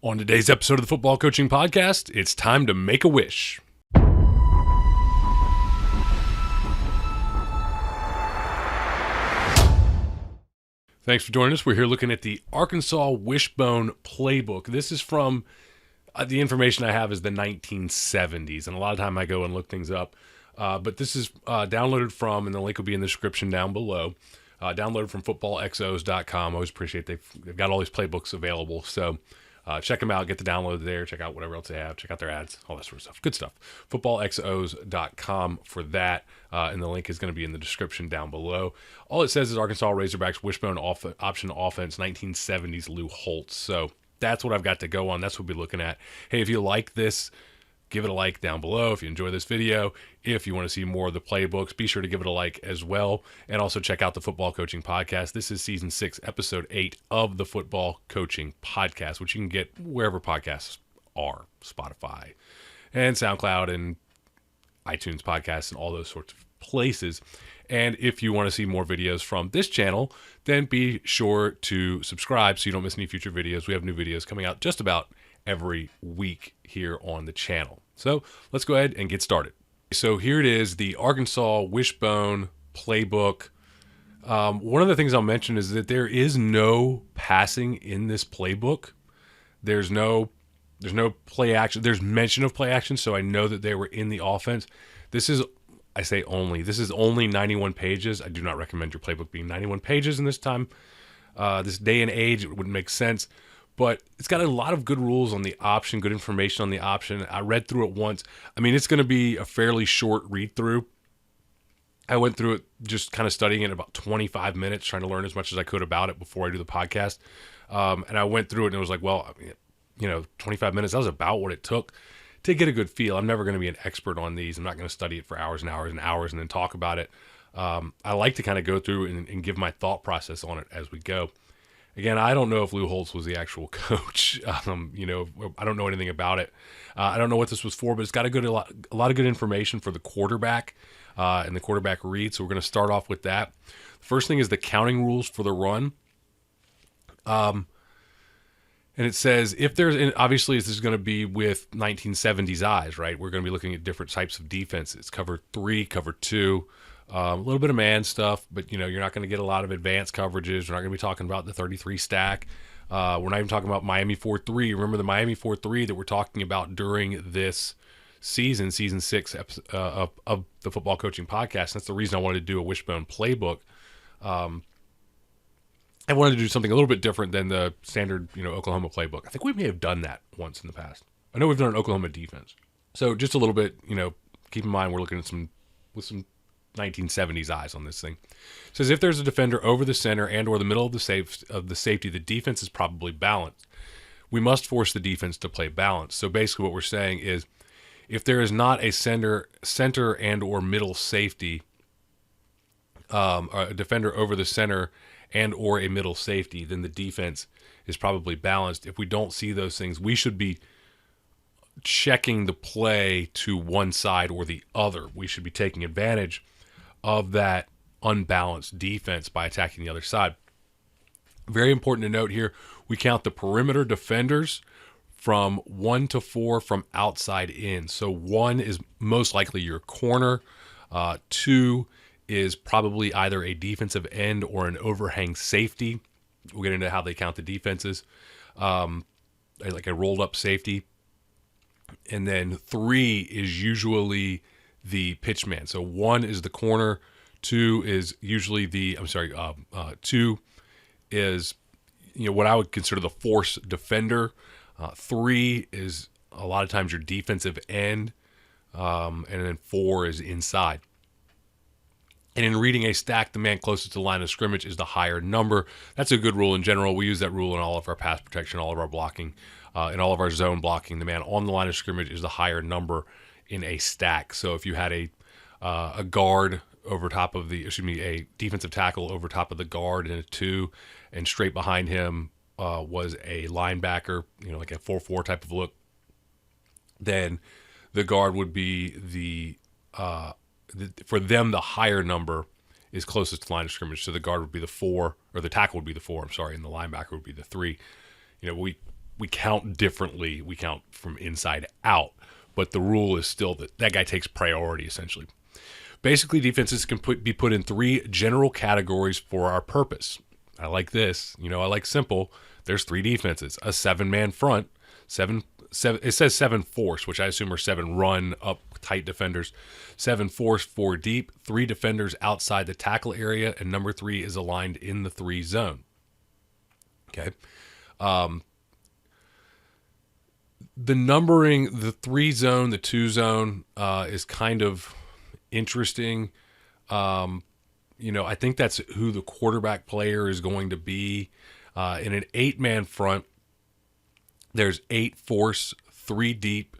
On today's episode of the Football Coaching Podcast, it's time to make a wish. Thanks for joining us. We're here looking at the Arkansas Wishbone Playbook. This is from, the information I have is the 1970s, and a lot of time I go and look things up. But this is downloaded from, and the link will be in the description down below, downloaded from footballxos.com. I always appreciate they've got all these playbooks available, so check them out, get the download there, check out whatever else they have, check out their ads, all that sort of stuff. Good stuff. Footballxos.com for that, and the link is going to be in the description down below. All it says is Arkansas Razorbacks Wishbone Option Offense, 1970s Lou Holtz. So that's what I've got to go on. That's what we'll be looking at. Hey, if you like this, give it a like down below if you enjoy this video. If you want to see more of the playbooks, be sure to give it a like as well. And also check out the Football Coaching Podcast. This is Season 6, Episode 8 of the Football Coaching Podcast, which you can get wherever podcasts are, Spotify and SoundCloud and iTunes podcasts and all those sorts of places. And if you want to see more videos from this channel, then be sure to subscribe so you don't miss any future videos. We have new videos coming out just about every week here on the channel. So let's go ahead and get started. So here it is, the Arkansas Wishbone Playbook. One of the things I'll mention is that there is no passing in this playbook. There's no play action. There's mention of play action, so I know that they were in the offense. This is only 91 pages. I do not recommend your playbook being 91 pages in this time. This day and age, it wouldn't make sense. But it's got a lot of good rules on the option, good information on the option. I read through it once. I mean, it's going to be a fairly short read-through. I went through it just kind of studying it in about 25 minutes, trying to learn as much as I could about it before I do the podcast. And I went through it, and it was like, well, 25 minutes, that was about what it took to get a good feel. I'm never going to be an expert on these. I'm not going to study it for hours and hours and hours and then talk about it. I like to kind of go through and give my thought process on it as we go. Again, I don't know if Lou Holtz was the actual coach. I don't know anything about it. I don't know what this was for, but it's got a lot of good information for the quarterback and the quarterback read. So we're going to start off with that. The first thing is the counting rules for the run. And it says obviously this is going to be with 1970s eyes, right? We're going to be looking at different types of defenses. Cover 3, cover 2. A little bit of man stuff, but you're not going to get a lot of advanced coverages. We're not going to be talking about the 33 stack. We're not even talking about Miami 4-3. Remember the Miami 4-3 that we're talking about during this season 6 of the Football Coaching Podcast. That's the reason I wanted to do a Wishbone Playbook. I wanted to do something a little bit different than the standard, Oklahoma playbook. I think we may have done that once in the past. I know we've done an Oklahoma defense. So just a little bit, keep in mind we're looking at some 1970s eyes on this thing. It says if there's a defender over the center and or the middle of the safety, the defense is probably balanced. We must force the defense to play balanced. So basically what we're saying is if there is not a center and or middle safety, a defender over the center and or a middle safety, then the defense is probably balanced. If we don't see those things, we should be checking the play to one side or the other. We should be taking advantage of that unbalanced defense by attacking the other side. Very important to note here, we count the perimeter defenders from 1 to 4 from outside in. So 1 is most likely your corner. 2 is probably either a defensive end or an overhang safety. We'll get into how they count the defenses, like a rolled up safety. And then 3 is usually the pitch man. So 1 is the corner. 2 is usually 2 is, what I would consider the force defender. 3 is a lot of times your defensive end. And then 4 is inside. And in reading a stack, the man closest to the line of scrimmage is the higher number. That's a good rule in general. We use that rule in all of our pass protection, all of our blocking, in all of our zone blocking. The man on the line of scrimmage is the higher number in a stack. So if you had a guard over top of a defensive tackle over top of the guard in a 2, and straight behind him was a linebacker, like a 4-4 type of look, then the guard would be for them, the higher number is closest to the line of scrimmage. So the guard would be the 4, or the tackle would be the 4, and the linebacker would be the 3. we count differently. We count from inside out, but the rule is still that guy takes priority, essentially. Basically, defenses can be put in 3 general categories for our purpose. I like this. I like simple. There's 3 defenses. A 7-man front. It says 7 force, which I assume are 7 run up tight defenders. 7 force, 4 deep. 3 defenders outside the tackle area, and number 3 is aligned in the 3 zone. Okay. The numbering, the 3 zone, the 2 zone, is kind of interesting. I think that's who the quarterback player is going to be. In an 8-man front, there's 8 force, 3 deep,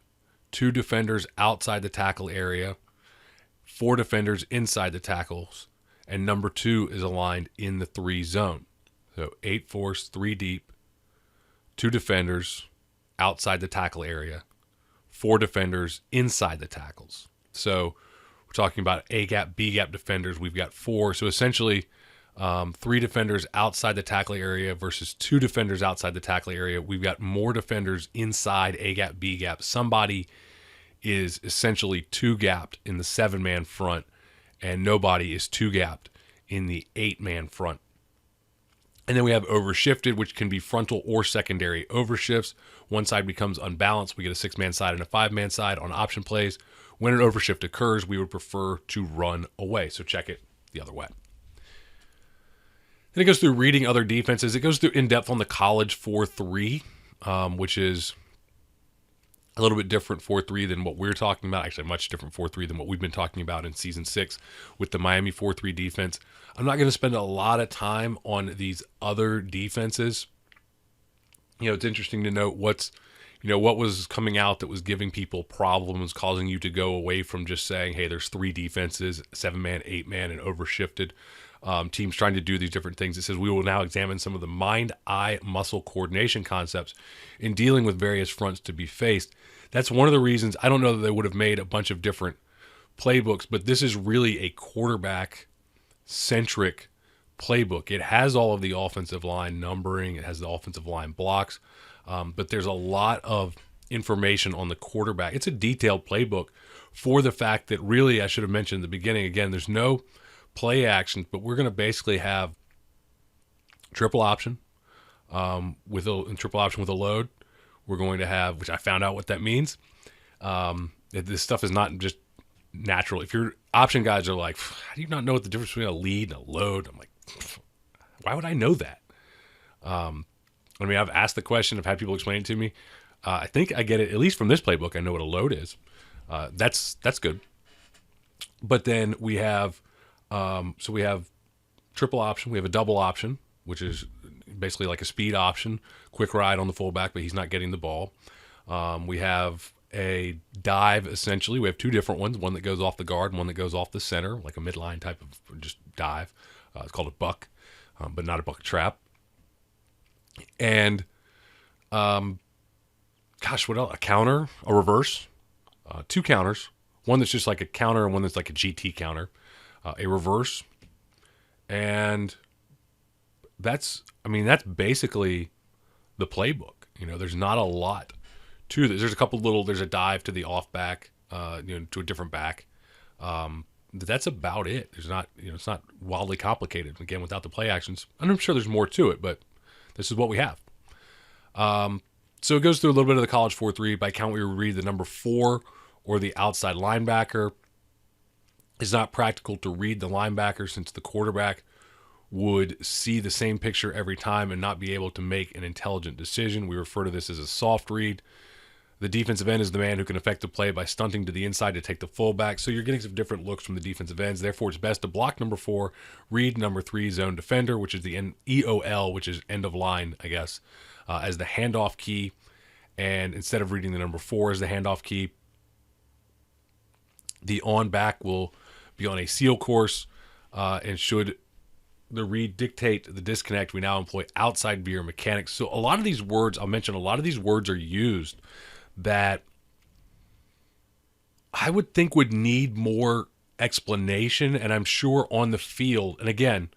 2 defenders outside the tackle area, 4 defenders inside the tackles, and number 2 is aligned in the 3 zone. So 8 force, 3 deep, 2 defenders outside the tackle area, 4 defenders inside the tackles. So we're talking about A gap, B gap defenders. We've got 4. So essentially 3 defenders outside the tackle area versus 2 defenders outside the tackle area. We've got more defenders inside A gap, B gap. Somebody is essentially 2 gapped in the 7-man front, and nobody is 2 gapped in the 8-man front. And then we have overshifted, which can be frontal or secondary overshifts. One side becomes unbalanced. We get a 6-man side and a 5-man side on option plays. When an overshift occurs, we would prefer to run away. So check it the other way. Then it goes through reading other defenses. It goes through in-depth on the college 4-3, which is a little bit different 4-3 than what we're talking about. Actually, a much different 4-3 than what we've been talking about in Season 6 with the Miami 4-3 defense. I'm not going to spend a lot of time on these other defenses. It's interesting to note what was coming out that was giving people problems, causing you to go away from just saying, hey, there's 3 defenses, 7-man, 8-man, and overshifted. Teams trying to do these different things. It says we will now examine some of the mind-eye muscle coordination concepts in dealing with various fronts to be faced. That's one of the reasons I don't know that they would have made a bunch of different playbooks, but this is really a quarterback-centric playbook. It has all of the offensive line numbering. It has the offensive line blocks, but there's a lot of information on the quarterback. It's a detailed playbook for the fact that really, I should have mentioned at the beginning, again, there's no play actions, but we're going to basically have triple option with a load. We're going to have, which I found out what that means. This stuff is not just natural. If your option guys are like, how do you not know what the difference between a lead and a load? I'm like, why would I know that? I've asked the question. I've had people explain it to me. I think I get it, at least from this playbook. I know what a load is. That's good. But then we have, we have triple option. We have a double option, which is basically like a speed option, quick ride on the fullback, but he's not getting the ball. We have a dive, essentially. We have 2 different ones, one that goes off the guard and one that goes off the center, like a midline type of just dive. It's called a buck, but not a buck trap. And, what else? A counter, a reverse, 2 counters, one that's just like a counter and one that's like a GT counter, a reverse. And that's basically the playbook. There's not a lot to this. There's a dive to the off back, to a different back. That's about it. There's not, it's not wildly complicated. Again, without the play actions, and I'm sure there's more to it, but this is what we have. So it goes through a little bit of the college 4-3. By count, we read the number 4 or the outside linebacker. It's not practical to read the linebacker since the quarterback would see the same picture every time and not be able to make an intelligent decision. We refer to this as a soft read. The defensive end is the man who can affect the play by stunting to the inside to take the fullback. So you're getting some different looks from the defensive ends. Therefore, it's best to block number 4, read number 3, zone defender, which is the EOL, which is end of line, I guess, as the handoff key. And instead of reading the number 4 as the handoff key, the on back will be on a seal course, and should the read dictate the disconnect, we now employ outside veer mechanics. So a lot of these words, I'll mention, a lot of these words are used that I would think would need more explanation, and I'm sure on the field. And again,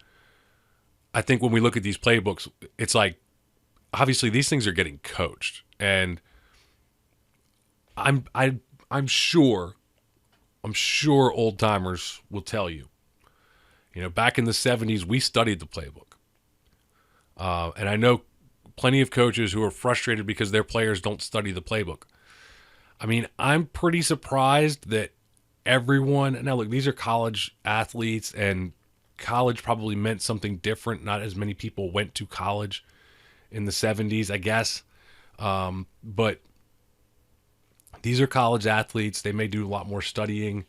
I think when we look at these playbooks, it's like obviously these things are getting coached, and I'm sure old timers will tell you, back in the 70s we studied the playbook, and I know plenty of coaches who are frustrated because their players don't study the playbook. I mean, I'm pretty surprised that everyone, now look, these are college athletes, and college probably meant something different. Not as many people went to college in the 70s, I guess. But these are college athletes. They may do a lot more studying.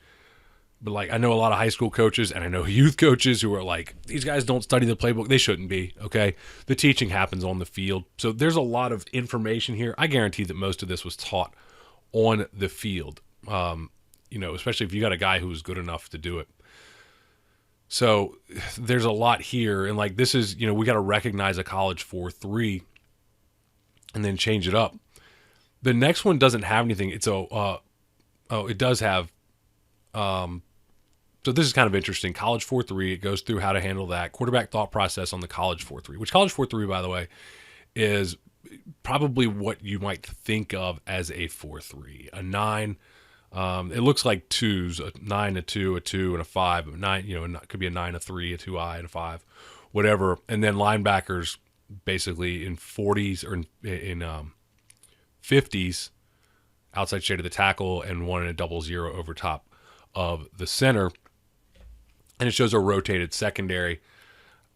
But like, I know a lot of high school coaches, and I know youth coaches who are like, these guys don't study the playbook. They shouldn't be, okay? The teaching happens on the field. So there's a lot of information here. I guarantee that most of this was taught on the field, especially if you got a guy who's good enough to do it. So there's a lot here. And like, this is, we got to recognize a college 4-3 and then change it up. The next one doesn't have anything. It does have, so this is kind of interesting. College 4-3, it goes through how to handle that. Quarterback thought process on the college 4-3, which college 4-3, by the way, is probably what you might think of as a 4-3. A 9, it looks like twos, a 9, a 2, a 2, and a 5. A 9, it could be a 9, a 3, a 2I, and a 5, whatever. And then linebackers basically in 40s or in 50s, outside shade of the tackle, and 1 and a 0-0 over top of the center. And it shows a rotated secondary.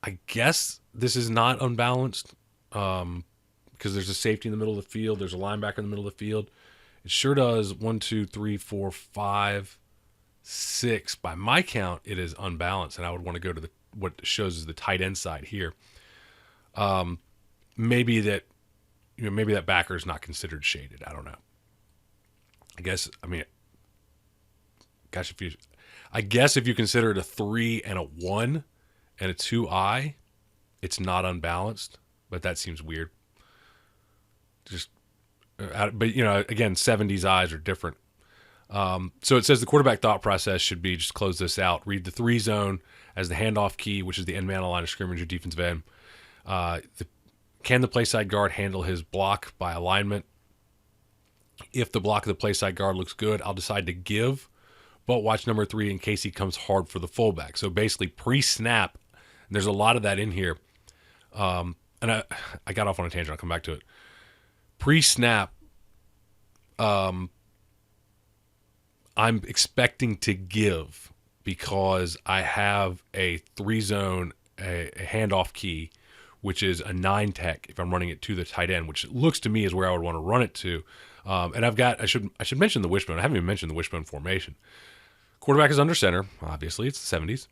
I guess this is not unbalanced because there's a safety in the middle of the field. There's a linebacker in the middle of the field. It sure does 1, 2, 3, 4, 5, 6. By my count, it is unbalanced, and I would want to go to what shows is the tight end side here. Maybe that backer is not considered shaded. I don't know. I guess if you consider it a 3 and a 1 and a 2I, it's not unbalanced, but that seems weird. But again, 70s eyes are different. So it says the quarterback thought process should be, just close this out, read the 3 zone as the handoff key, which is the end man on line of scrimmage or defensive end. Can the play side guard handle his block by alignment? If the block of the play side guard looks good, I'll decide to give, but watch number 3 in case he comes hard for the fullback. So basically pre-snap, and there's a lot of that in here. And I got off on a tangent. I'll come back to it. Pre-snap, I'm expecting to give because I have a 3 zone, a handoff key, which is a 9 tech if I'm running it to the tight end, which looks to me is where I would want to run it to. And I should mention the wishbone. I haven't even mentioned the wishbone formation. Quarterback is under center. Obviously, it's the 70s.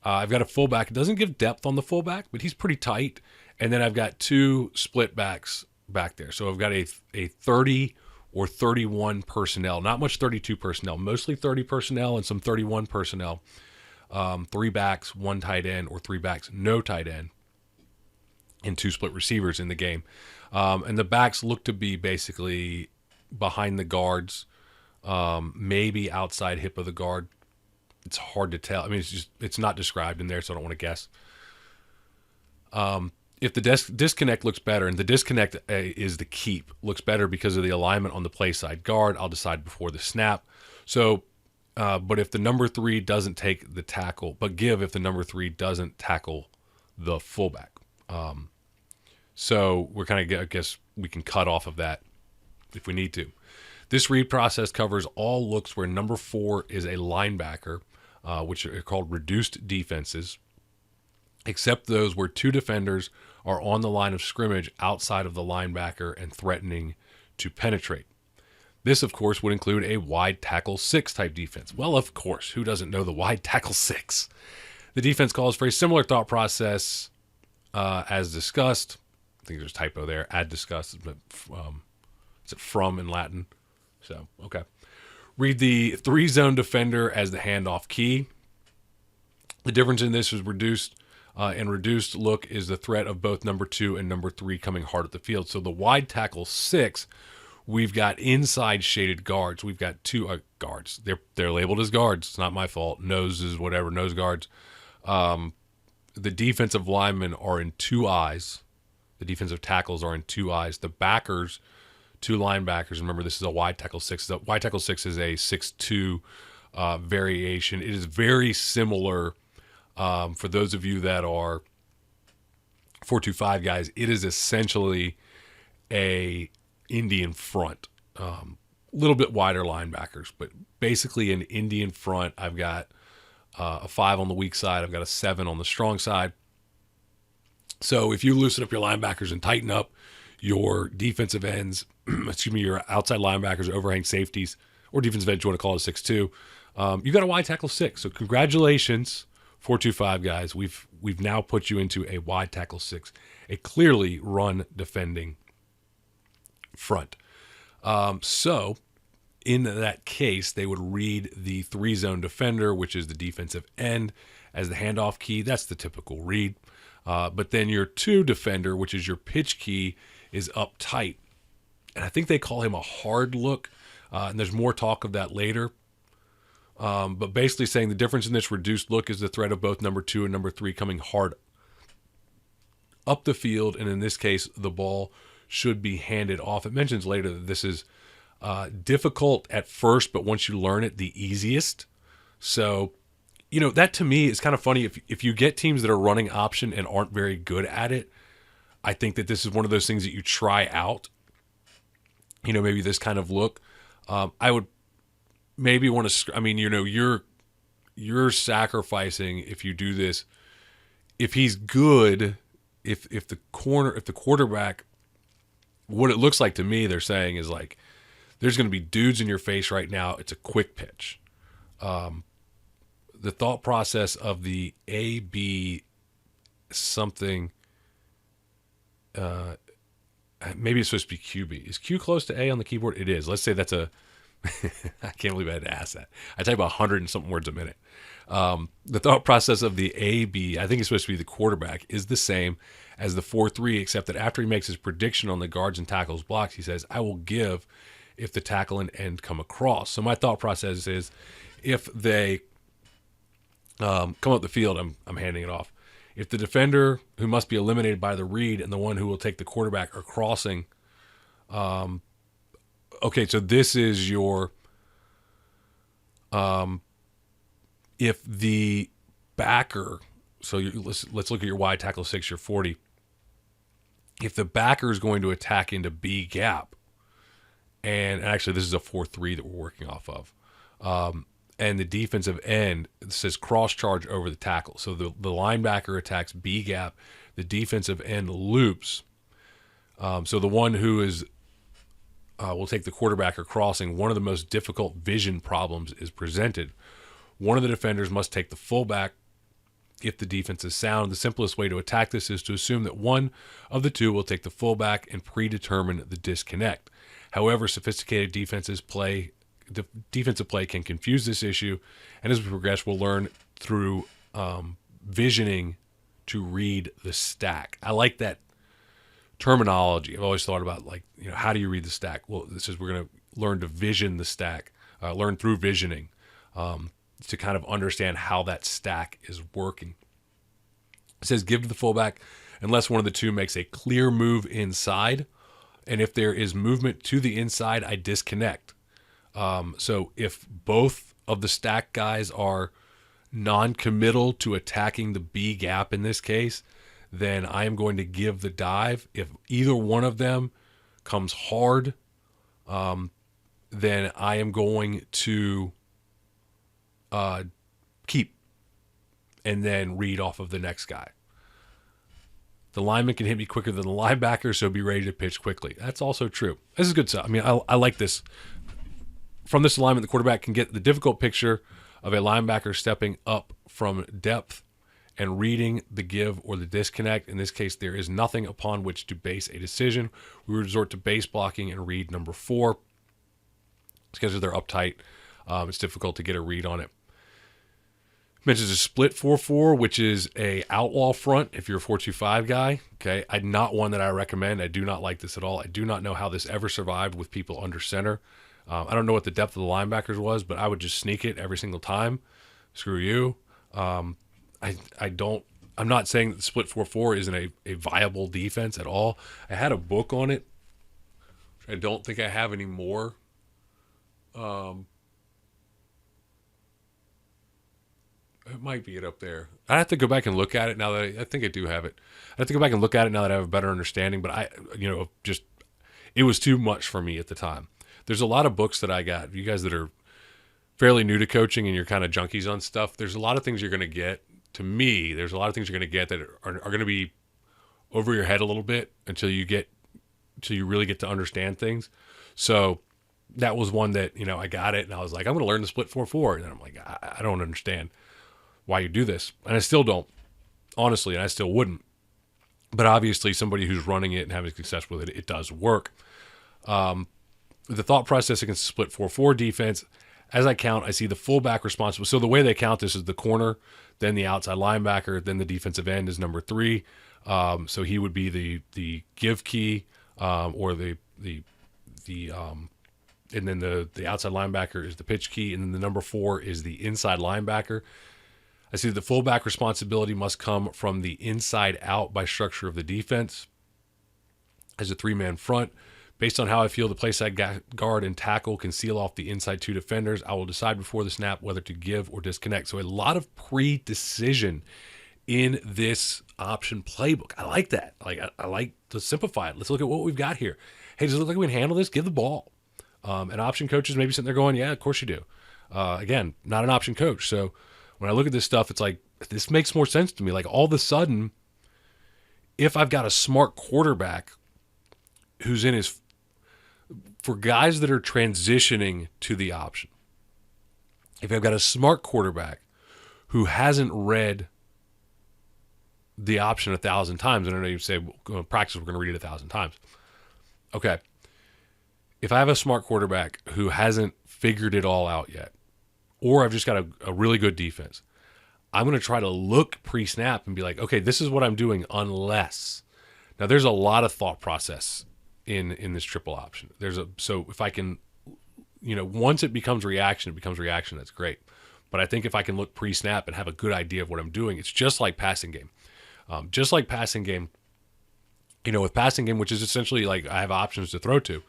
I've got a fullback. It doesn't give depth on the fullback, but he's pretty tight. And then I've got 2 split backs back there. So I've got a 30 or 31 personnel. Not much 32 personnel. Mostly 30 personnel and some 31 personnel. 3 backs, 1 tight end, or 3 backs, no tight end, and 2 split receivers in the game. And the backs look to be basically behind the guards, maybe outside hip of the guard. It's hard to tell. I mean, it's not described in there, so I don't want to guess. If the disconnect looks better, and the disconnect is the keep, looks better because of the alignment on the play side guard, I'll decide before the snap. So, but if the number 3 doesn't take the tackle, but give if the number 3 doesn't tackle the fullback. So we're kind of, I guess we can cut off of that if we need to. This read process covers all looks where number 4 is a linebacker, which are called reduced defenses, except those where 2 defenders are on the line of scrimmage outside of the linebacker and threatening to penetrate. This, of course, would include a wide tackle 6 type defense. Well, of course, who doesn't know the wide tackle 6? The defense calls for a similar thought process as discussed. I think there's a typo there. Ad discussed, but is it from in Latin? So, okay. Read the 3 zone defender as the handoff key. The difference in this is reduced look is the threat of both number 2 and number 3 coming hard at the field. So the wide tackle 6, we've got inside shaded guards. We've got 2 guards. They're labeled as guards. It's not my fault. Noses, whatever, nose guards. The defensive linemen are in 2 eyes. The defensive tackles are in two eyes. The backers, two linebackers. Remember, this is a wide tackle six. The wide tackle six is a 6'2" variation. It is very similar. For those of you that are 4-2-5 guys, it is essentially a Indian front. Little bit wider linebackers, but basically an Indian front. I've got a 5 on the weak side. I've got a 7 on the strong side. So if you loosen up your linebackers and tighten up your defensive ends, your outside linebackers, overhang safeties, or defensive ends, you want to call it a 6'2", you got a wide tackle 6. So congratulations, 4-2-5 guys. We've now put you into a wide tackle 6, a clearly run defending front. So in that case, they would read the 3-zone defender, which is the defensive end, as the handoff key. That's the typical read. But then your 2 defender, which is your pitch key, is up tight. And I think they call him a hard look. And there's more talk of that later. But basically saying the difference in this reduced look is the threat of both number 2 and number 3 coming hard up the field. And in this case, the ball should be handed off. It mentions later that this is difficult at first, but once you learn it, the easiest. So, that to me is kind of funny. If you get teams that are running option and aren't very good at it, I think that this is one of those things that you try out. Maybe this kind of look. I would maybe want to. You're sacrificing if you do this. If he's good, if the quarterback, what it looks like to me, they're saying is like, there's going to be dudes in your face right now. It's a quick pitch. The thought process of the A-B something, maybe it's supposed to be QB. Is Q close to A on the keyboard? It is. Let's say that's a, I can't believe I had to ask that. I type 100 and something words a minute. The thought process of the A-B, I think it's supposed to be the quarterback, is the same as the 4-3, except that after he makes his prediction on the guards and tackles blocks, he says, I will give if the tackle and end come across. So my thought process is, if they come up the field, I'm handing it off. If the defender who must be eliminated by the read and the one who will take the quarterback are crossing, okay, so this is your, if the backer, so let's look at your wide tackle 6, your 40. If the backer is going to attack into B gap, and actually this is a 4-3 that we're working off of, and the defensive end says cross charge over the tackle. So the linebacker attacks B gap, the defensive end loops. So the one who is will take the quarterback or crossing, one of the most difficult vision problems is presented. One of the defenders must take the fullback if the defense is sound. The simplest way to attack this is to assume that one of the two will take the fullback and predetermine the disconnect. However, sophisticated defensive play can confuse this issue, and as we progress, we'll learn through visioning to read the stack. I like that terminology. I've always thought about, like, how do you read the stack? Well, this is, we're going to learn to vision the stack, learn through visioning to kind of understand how that stack is working. It says give to the fullback unless one of the two makes a clear move inside, and if there is movement to the inside, I disconnect. So if both of the stack guys are non-committal to attacking the B gap in this case, then I am going to give the dive. If either one of them comes hard, then I am going to keep and then read off of the next guy. The lineman can hit me quicker than the linebacker, so be ready to pitch quickly. That's also true. This is good stuff. I mean, I like this. From this alignment, the quarterback can get the difficult picture of a linebacker stepping up from depth and reading the give or the disconnect. In this case, there is nothing upon which to base a decision. We resort to base blocking and read number 4. Because they're uptight, it's difficult to get a read on it. Mentions a split 4-4, which is a outlaw front if you're a 4-2-5 guy. Okay, not one that I recommend. I do not like this at all. I do not know how this ever survived with people under center. I don't know what the depth of the linebackers was, but I would just sneak it every single time. Screw you. I I'm not saying that the split 4-4 isn't a viable defense at all. I had a book on it, which I don't think I have anymore. It might be it up there. I have to go back and look at it now that I think I do have it. I have to go back and look at it now that I have a better understanding. But it was too much for me at the time. There's a lot of books that I got. You guys that are fairly new to coaching and you're kind of junkies on stuff, there's a lot of things you're going to get. To me, there's a lot of things you're going to get that are going to be over your head a little bit until you really get to understand things. So that was one that, I got it and I was like, I'm going to learn the split 4-4. And then I'm like, I don't understand why you do this. And I still don't, honestly, and I still wouldn't. But obviously somebody who's running it and having success with it, it does work. The thought process against the split 4-4 defense, as I count, I see the fullback responsible. So the way they count this is the corner, then the outside linebacker, then the defensive end is number 3. So he would be the give key, or and then the outside linebacker is the pitch key, and then the number 4 is the inside linebacker. I see the fullback responsibility must come from the inside out by structure of the defense as a 3-man front. Based on how I feel the playside guard and tackle can seal off the inside 2 defenders, I will decide before the snap whether to give or disconnect. So a lot of pre-decision in this option playbook. I like that. I like to simplify it. Let's look at what we've got here. Hey, does it look like we can handle this? Give the ball. And option coaches maybe sitting there going, yeah, of course you do. Again, not an option coach. So when I look at this stuff, it's like, this makes more sense to me. Like all of a sudden, if I've got a smart quarterback who's in his, for guys that are transitioning to the option, if I've got a smart quarterback who hasn't read the option 1,000 times, and I know you say, well, practice, we're going to read it 1,000 times. Okay. If I have a smart quarterback who hasn't figured it all out yet, or I've just got a really good defense, I'm going to try to look pre-snap and be like, okay, this is what I'm doing unless. Now, there's a lot of thought process in this triple option. So if I can, once it becomes reaction, that's great. But I think if I can look pre-snap and have a good idea of what I'm doing, it's just like passing game. With passing game, which is essentially like I have options to throw to.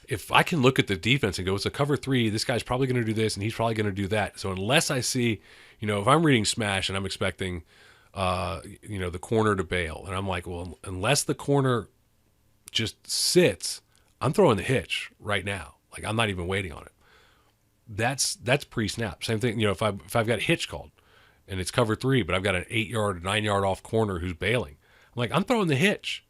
If I can look at the defense and go, it's a cover 3, this guy's probably going to do this and he's probably going to do that. So unless I see, if I'm reading smash and I'm expecting, the corner to bail, and I'm like, well, unless the corner just sits, I'm throwing the hitch right now. Like I'm not even waiting on it. That's pre-snap. Same thing, if I've got hitch called and it's cover 3, but I've got an 8-yard, 9-yard off corner who's bailing, I'm like, I'm throwing the hitch.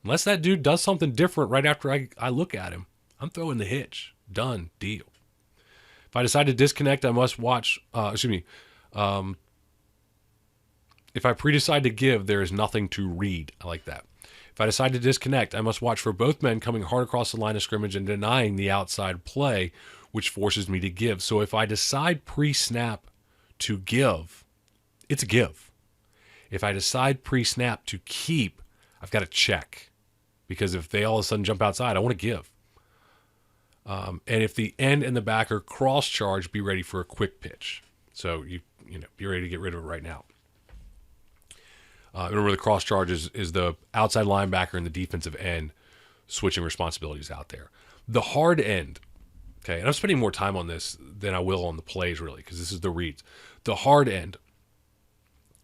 Unless that dude does something different right after I look at him, I'm throwing the hitch. Done deal. If I decide to disconnect, I must watch. If I pre-decide to give, there is nothing to read. I like that. If I decide to disconnect, I must watch for both men coming hard across the line of scrimmage and denying the outside play, which forces me to give. So if I decide pre-snap to give, it's a give. If I decide pre-snap to keep, I've got to check. Because if they all of a sudden jump outside, I want to give. And if the end and the backer cross charge, be ready for a quick pitch. So be ready to get rid of it right now. Remember, the cross charge is the outside linebacker and the defensive end switching responsibilities out there. The hard end, okay, and I'm spending more time on this than I will on the plays, really, because this is the reads. The hard end,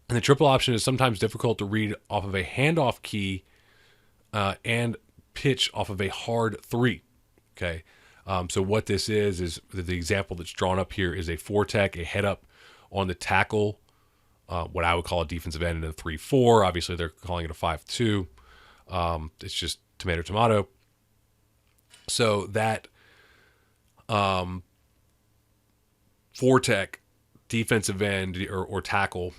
and the triple option is sometimes difficult to read off of a handoff key and pitch off of a hard 3, okay? So what this is the example that's drawn up here is a 4-tech, a head up on the tackle, what I would call a defensive end in a 3-4. Obviously, they're calling it a 5-2. It's just tomato. So that 4-tech defensive end or tackle,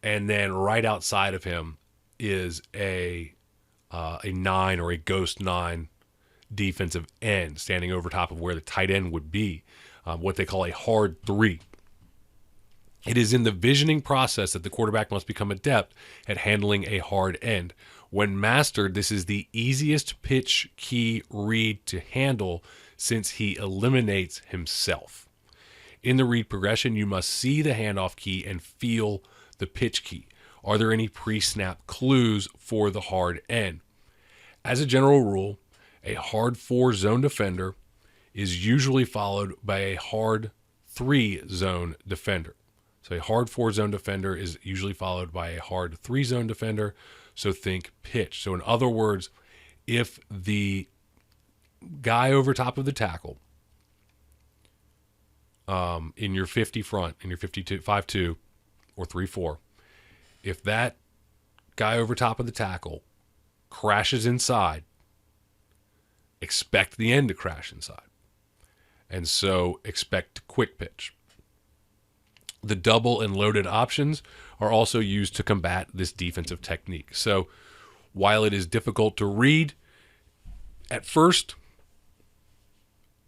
and then right outside of him is a 9 or a ghost 9 defensive end standing over top of where the tight end would be, what they call a hard 3. It is in the visioning process that the quarterback must become adept at handling a hard end. When mastered, this is the easiest pitch key read to handle since he eliminates himself. In the read progression, you must see the handoff key and feel the pitch key. Are there any pre-snap clues for the hard end? As a general rule, a hard 4 zone defender is usually followed by a hard 3 zone defender. So a hard 4 zone defender is usually followed by a hard 3 zone defender. So think pitch. So in other words, if the guy over top of the tackle in your 50 front, in your 52, 5-2 or 3-4, if that guy over top of the tackle crashes inside, expect the end to crash inside. And so expect quick pitch. The double and loaded options are also used to combat this defensive technique. So while it is difficult to read at first,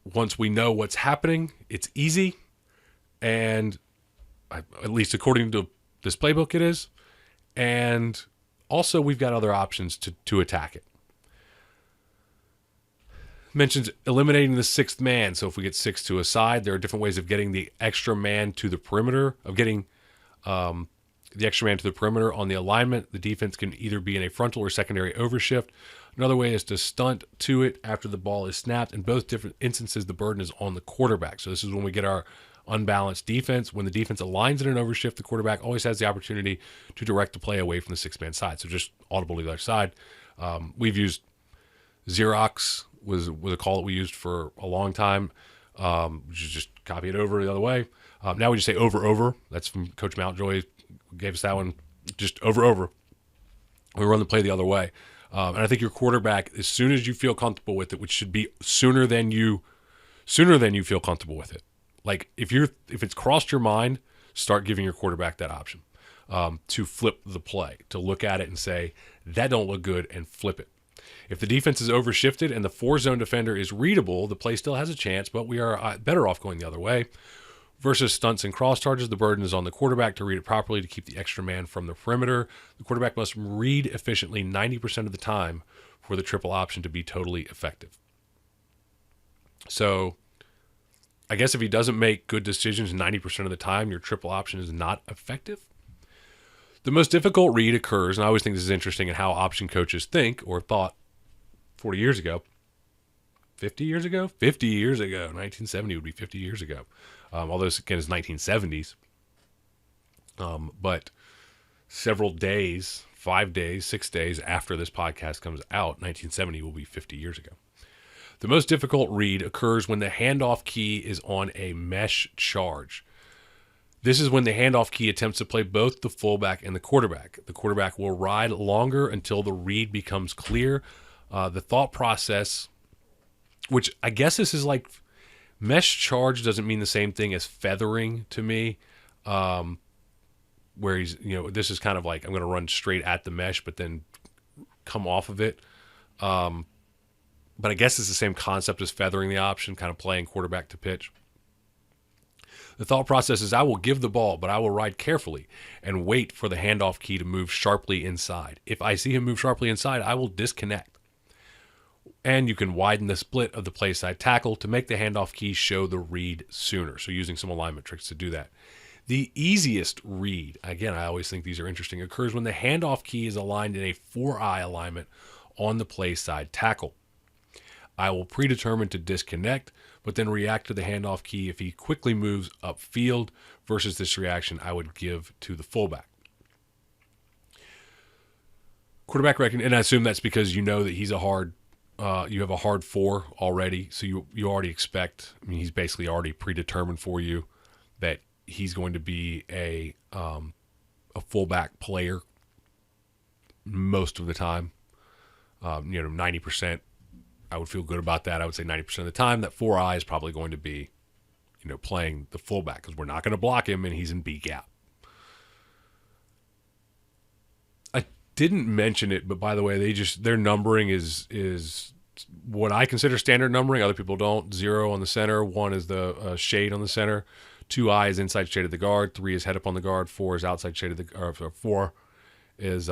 once we know what's happening, it's easy. And at least according to this playbook, it is. And also we've got other options to attack it. Mentions eliminating the sixth man. So if we get 6 to a side, there are different ways of getting the extra man to the perimeter, of getting the extra man to the perimeter on the alignment. The defense can either be in a frontal or secondary overshift. Another way is to stunt to it after the ball is snapped. In both different instances, the burden is on the quarterback. So this is when we get our unbalanced defense. When the defense aligns in an overshift, the quarterback always has the opportunity to direct the play away from the six-man side. So just audible to the other side. We've used Xerox was a call that we used for a long time. Which is just copy it over the other way. Now we just say over. That's from Coach Mountjoy. Gave us that one. Just over. We run the play the other way. And I think your quarterback, as soon as you feel comfortable with it, which should be sooner than you feel comfortable with it. Like if it's crossed your mind, start giving your quarterback that option to flip the play, to look at it and say, that don't look good, and flip it. If the defense is overshifted and the 4-zone defender is readable, the play still has a chance, but we are better off going the other way. Versus stunts and cross charges, the burden is on the quarterback to read it properly to keep the extra man from the perimeter. The quarterback must read efficiently 90% of the time for the triple option to be totally effective. So I guess if he doesn't make good decisions 90% of the time, your triple option is not effective. The most difficult read occurs, and I always think this is interesting in how option coaches think or thought 40 years ago. 50 years ago? 50 years ago. 1970 would be 50 years ago. Although this, again, is 1970s. But several days, 5 days, 6 days after this podcast comes out, 1970 will be 50 years ago. The most difficult read occurs when the handoff key is on a mesh charge. This is when the handoff key attempts to play both the fullback and the quarterback. The quarterback will ride longer until the read becomes clear. The thought process, which I guess this is like mesh charge doesn't mean the same thing as feathering to me, where he's, this is kind of like I'm going to run straight at the mesh but then come off of it. But I guess it's the same concept as feathering the option, kind of playing quarterback to pitch. The thought process is I will give the ball, but I will ride carefully and wait for the handoff key to move sharply inside. If I see him move sharply inside, I will disconnect. And you can widen the split of the play side tackle to make the handoff key show the read sooner. So using some alignment tricks to do that. The easiest read, again, I always think these are interesting, occurs when the handoff key is aligned in a 4-eye alignment on the play side tackle. I will predetermine to disconnect, but then react to the handoff key if he quickly moves upfield versus this reaction I would give to the fullback. Quarterback and I assume that's because you know that he's you have a hard 4 already, so you already expect, he's basically already predetermined for you that he's going to be a fullback player most of the time. 90%. I would feel good about that. I would say 90% of the time that 4-eye is probably going to be, playing the fullback because we're not going to block him and he's in B gap. I didn't mention it, but by the way, their numbering is what I consider standard numbering. Other people don't. 0 on the center, 1 is the shade on the center, 2-eye is inside shade of the guard, 3 is head up on the guard, 4 is outside shade of the guard, 3 is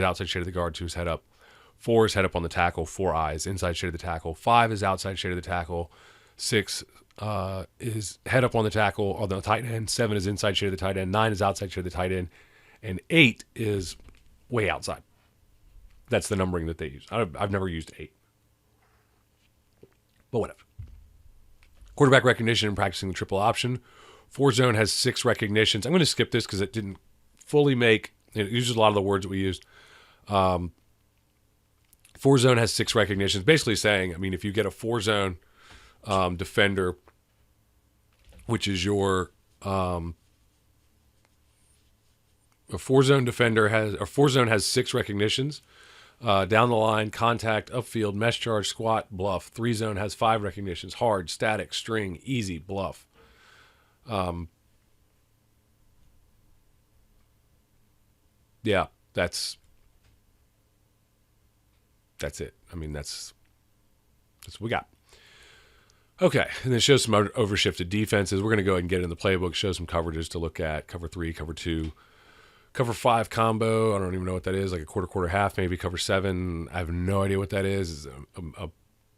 outside shade of the guard, 2 is head up. 4 is head up on the tackle, 4 eyes, inside shade of the tackle. 5 is outside shade of the tackle. 6 is head up on the tackle, on the tight end. 7 is inside shade of the tight end. 9 is outside shade of the tight end. and 8 is way outside. That's the numbering that they use. I've never used 8. But whatever. Quarterback recognition and practicing the triple option. 4-zone has 6 recognitions. I'm going to skip this because it didn't fully make, it uses a lot of the words that we used. 4-zone has 6 recognitions. Basically saying, I mean, if you get a 4-zone defender, which is your, a 4-zone defender has, or 4-zone has 6 recognitions. Down the line, contact, upfield, mesh charge, squat, bluff. 3-zone has 5 recognitions: hard, static, string, easy, bluff. Yeah, that's it. I mean, that's what we got. Okay, and then show some overshifted defenses. We're going to go ahead and get in the playbook, show some coverages to look at: cover 3, cover 2. Cover 5 combo, I don't even know what that is, like a quarter, half, maybe. Cover 7, I have no idea what that is.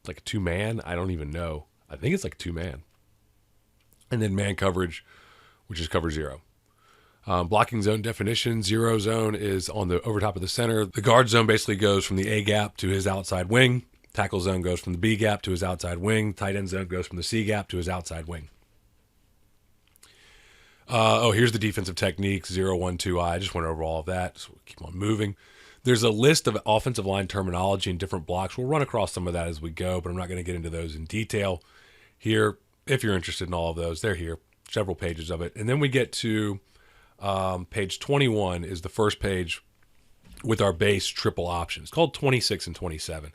Like a 2-man? I don't even know. I think it's like a 2-man. And then man coverage, which is cover 0. Blocking zone definition, 0 zone is on the over top of the center. The guard zone basically goes from the A gap to his outside wing. Tackle zone goes from the B gap to his outside wing. Tight end zone goes from the C gap to his outside wing. Here's the defensive techniques, 0, 1, 2, I just went over all of that, so we'll keep on moving. There's a list of offensive line terminology and different blocks. We'll run across some of that as we go, but I'm not going to get into those in detail here. If you're interested in all of those, they're here, several pages of it. And then we get to page 21 is the first page with our base triple option. It's called 26 and 27.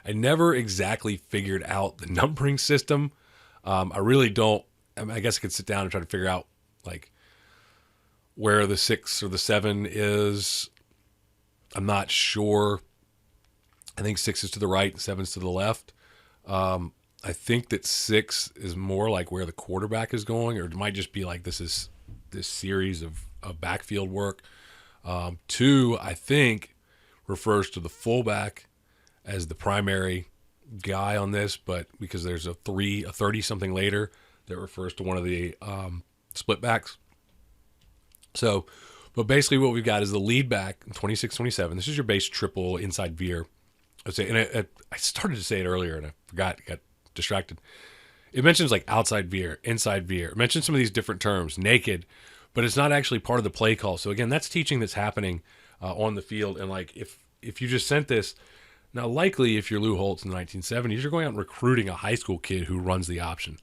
I never exactly figured out the numbering system. I really don't. I guess I could sit down and try to figure out like where the 6 or the 7 is. I'm not sure. I think 6 is to the right and 7 is to the left. I think that 6 is more like where the quarterback is going, or it might just be like this is this series of backfield work. 2, I think, refers to the fullback as the primary guy on this, but because there's a 30-something later that refers to one of the split backs. So, but basically what we've got is the lead back, 26, 27. This is your base triple inside veer. I started to say it earlier and I forgot, got distracted. It mentions like outside veer, inside veer. It mentions some of these different terms, naked, but it's not actually part of the play call. So again, that's teaching that's happening on the field. And like, if you just sent this, now likely if you're Lou Holtz in the 1970s, you're going out and recruiting a high school kid who runs the option.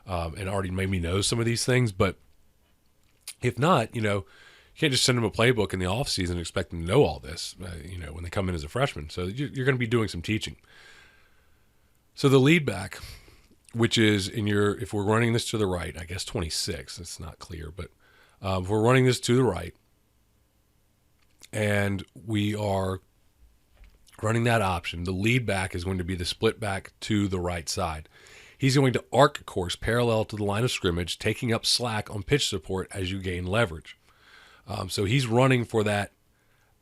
And already maybe knows some of these things, but if not, you can't just send them a playbook in the off season and expect them to know all this, when they come in as a freshman. So you're going to be doing some teaching. So the lead back, which is if we're running this to the right, I guess 26, it's not clear, but if we're running this to the right and we are running that option, the lead back is going to be the split back to the right side. He's going to arc course parallel to the line of scrimmage, taking up slack on pitch support as you gain leverage. So he's running for that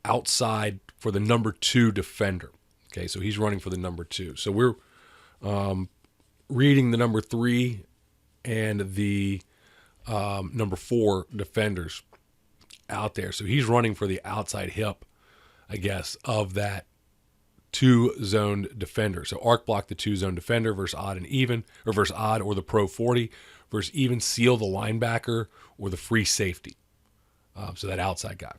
outside for the number 2 defender. Okay, so he's running for the number 2. So we're reading the number 3 and the number 4 defenders out there. So he's running for the outside hip, I guess, of that 2-zone defender. So arc block the 2-zone defender versus odd and even, or versus odd or the pro 40, versus even seal the linebacker or the free safety. So that outside guy.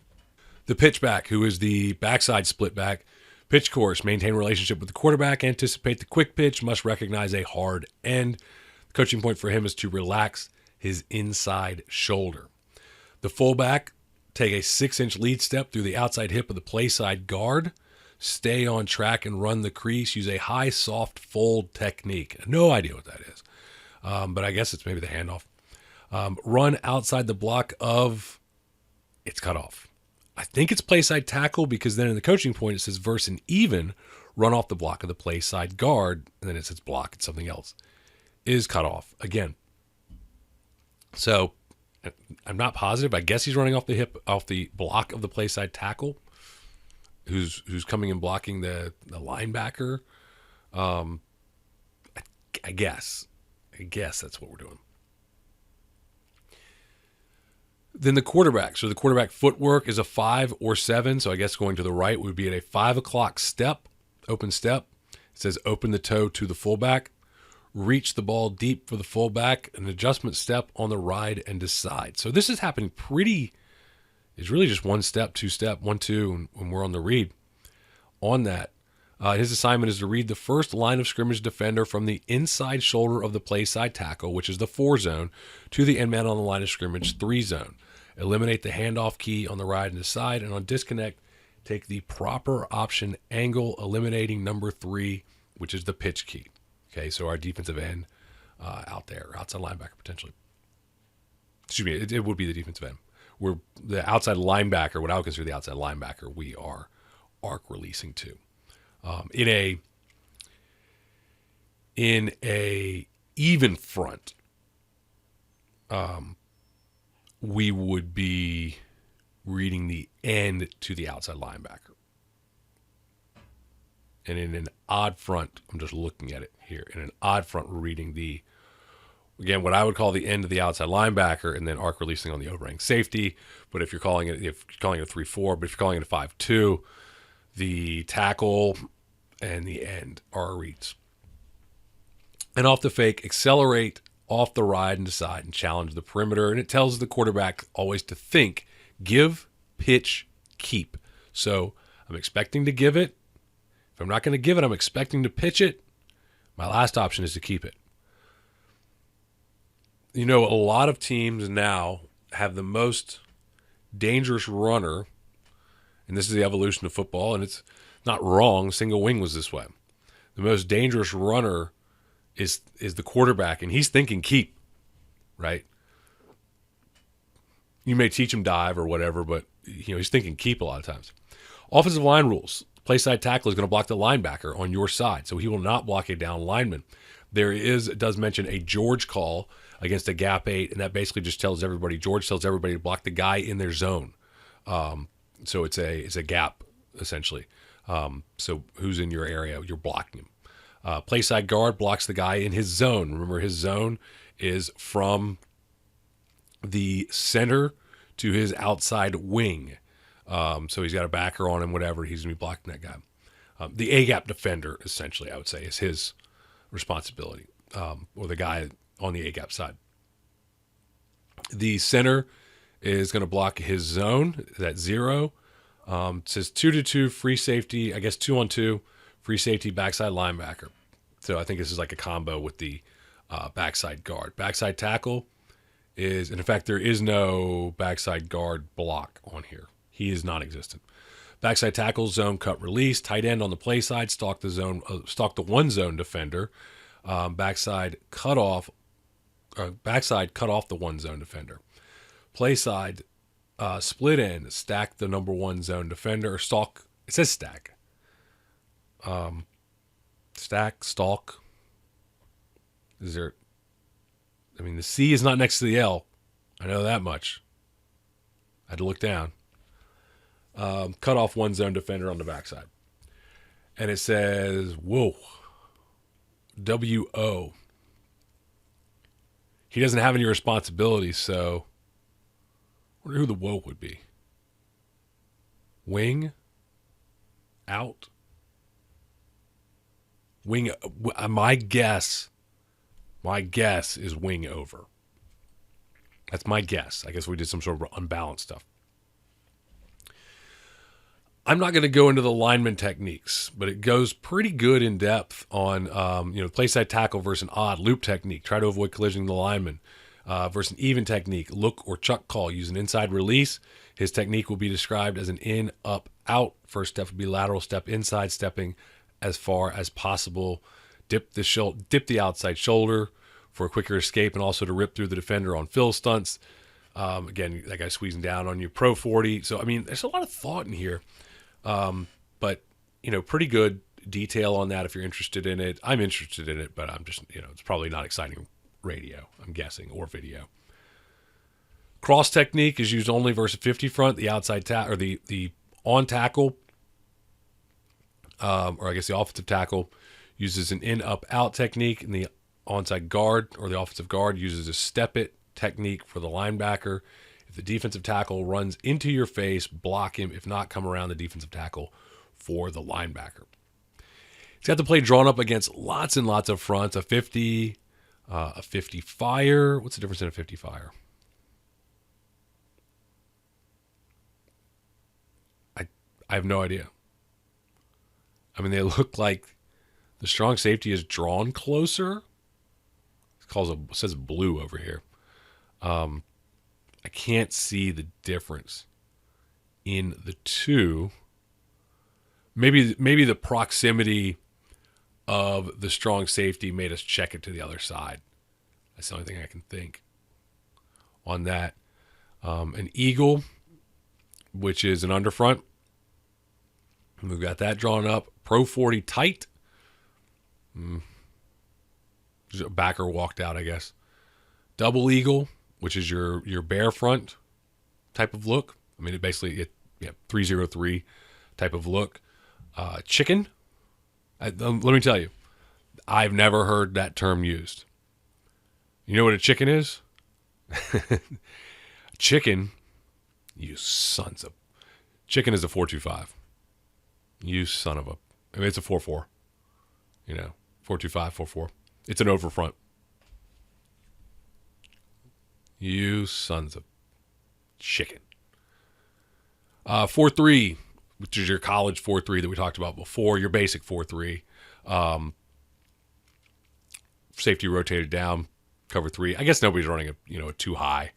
The pitch back, who is the backside split back, pitch course, maintain relationship with the quarterback, anticipate the quick pitch, must recognize a hard end. The coaching point for him is to relax his inside shoulder. The fullback, take a 6-inch lead step through the outside hip of the play side guard. Stay on track and run the crease. Use a high, soft fold technique. No idea what that is, but I guess it's maybe the handoff. Run outside the block of, it's cut off. I think it's play side tackle because then in the coaching point it says verse and even, run off the block of the play side guard, and then it says block, it's something else. Is cut off again. So I'm not positive. I guess he's running off the block of the play side tackle, who's coming and blocking the linebacker. I guess that's what we're doing. Then the quarterback. So the quarterback footwork is a 5 or 7. So I guess going to the right would be at a 5 o'clock step, open step. It says open the toe to the fullback. Reach the ball deep for the fullback. An adjustment step on the ride and decide. So this is happening it's really just 1 step, 2 step, 1, 2 when we're on the read. On that, his assignment is to read the first line of scrimmage defender from the inside shoulder of the play side tackle, which is the 4 zone, to the end man on the line of scrimmage 3 zone. Eliminate the handoff key on the ride and decide, and on disconnect, take the proper option angle, eliminating number 3, which is the pitch key. Okay, so our defensive end out there, outside linebacker potentially. Excuse me, it would be the defensive end. We're the outside linebacker, what I would consider the outside linebacker, we are arc releasing to. In a even front, we would be reading the end to the outside linebacker. And in an odd front, I'm just looking at it here. In an odd front, we're reading again, what I would call the end of the outside linebacker, and then arc releasing on the overhang safety. But if you're calling it a 3-4, but if you're calling it a 5-2, the tackle and the end are reads. And off the fake, accelerate off the ride and decide and challenge the perimeter. And it tells the quarterback always to think, give, pitch, keep. So I'm expecting to give it. If I'm not going to give it, I'm expecting to pitch it. My last option is to keep it. You know, a lot of teams now have the most dangerous runner, and this is the evolution of football, and it's not wrong. Single wing was this way. The most dangerous runner is the quarterback, and he's thinking keep, right? You may teach him dive or whatever, but he's thinking keep a lot of times. Offensive line rules. Play side tackle is going to block the linebacker on your side, so he will not block a down lineman. It does mention a George call against a gap 8, and that basically just George tells everybody to block the guy in their zone. So it's a gap, essentially. So who's in your area, you're blocking him. Play side guard blocks the guy in his zone. Remember, his zone is from the center to his outside wing. So he's got a backer on him, whatever. He's going to be blocking that guy. The A-gap defender, essentially, I would say, is his responsibility, or the guy on the A-gap side. The center is going to block his zone, that's 0. It says 2-2, free safety, I guess 2-on-2, free safety, backside linebacker. So I think this is like a combo with the backside guard. Backside tackle and in fact, there is no backside guard block on here. He is non-existent. Backside tackle, zone cut release. Tight end on the play side, stalk the one zone defender. Backside cut off the one zone defender. Play side, split end, stack the number 1 zone defender, or stalk. It says stack. Stack, stalk. The C is not next to the L. I know that much. I had to look down. Cut off one zone defender on the backside. And it says, whoa, W-O. He doesn't have any responsibilities, so I wonder who the woe would be. Wing? Out? Wing? My guess is wing over. That's my guess. I guess we did some sort of unbalanced stuff. I'm not going to go into the lineman techniques, but it goes pretty good in depth on, play side tackle versus an odd loop technique. Try to avoid collisioning the lineman. Versus an even technique, look or chuck call. Use an inside release. His technique will be described as an in, up, out. First step would be lateral step inside, stepping as far as possible. Dip the outside shoulder for a quicker escape, and also to rip through the defender on fill stunts. Again, that guy squeezing down on you, pro 40. So, there's a lot of thought in here. But, pretty good detail on that if you're interested in it. I'm interested in it, but I'm just, it's probably not exciting radio, I'm guessing, or video. Cross technique is used only versus 50 front, the outside or the on tackle, or I guess the offensive tackle uses an in, up, out technique, and the onside guard or the offensive guard uses a step it technique for the linebacker, If the defensive tackle runs into your face, block him. If not, come around the defensive tackle for the linebacker. He's got the play drawn up against lots and lots of fronts, a 50, a 50 fire. What's the difference in a 50 fire? I have no idea. I mean, they look like the strong safety is drawn closer. It says blue over here. I can't see the difference in the two. Maybe the proximity of the strong safety made us check it to the other side. That's the only thing I can think on that. An eagle, which is an underfront. We've got that drawn up. Pro 40 tight. A backer walked out, I guess. Double eagle, which is your bear front type of look. I mean, it basically 303 type of look. Chicken. Let me tell you, I've never heard that term used. You know what a chicken is? Chicken, you sons of. Chicken is a 425. You son of a. I mean, it's a 4-4. 425, 4-4. It's an over front. You sons of chicken. 4-3, which is your college 4-3 that we talked about before. Your basic 4-3. Safety rotated down, cover 3. I guess nobody's running a too high.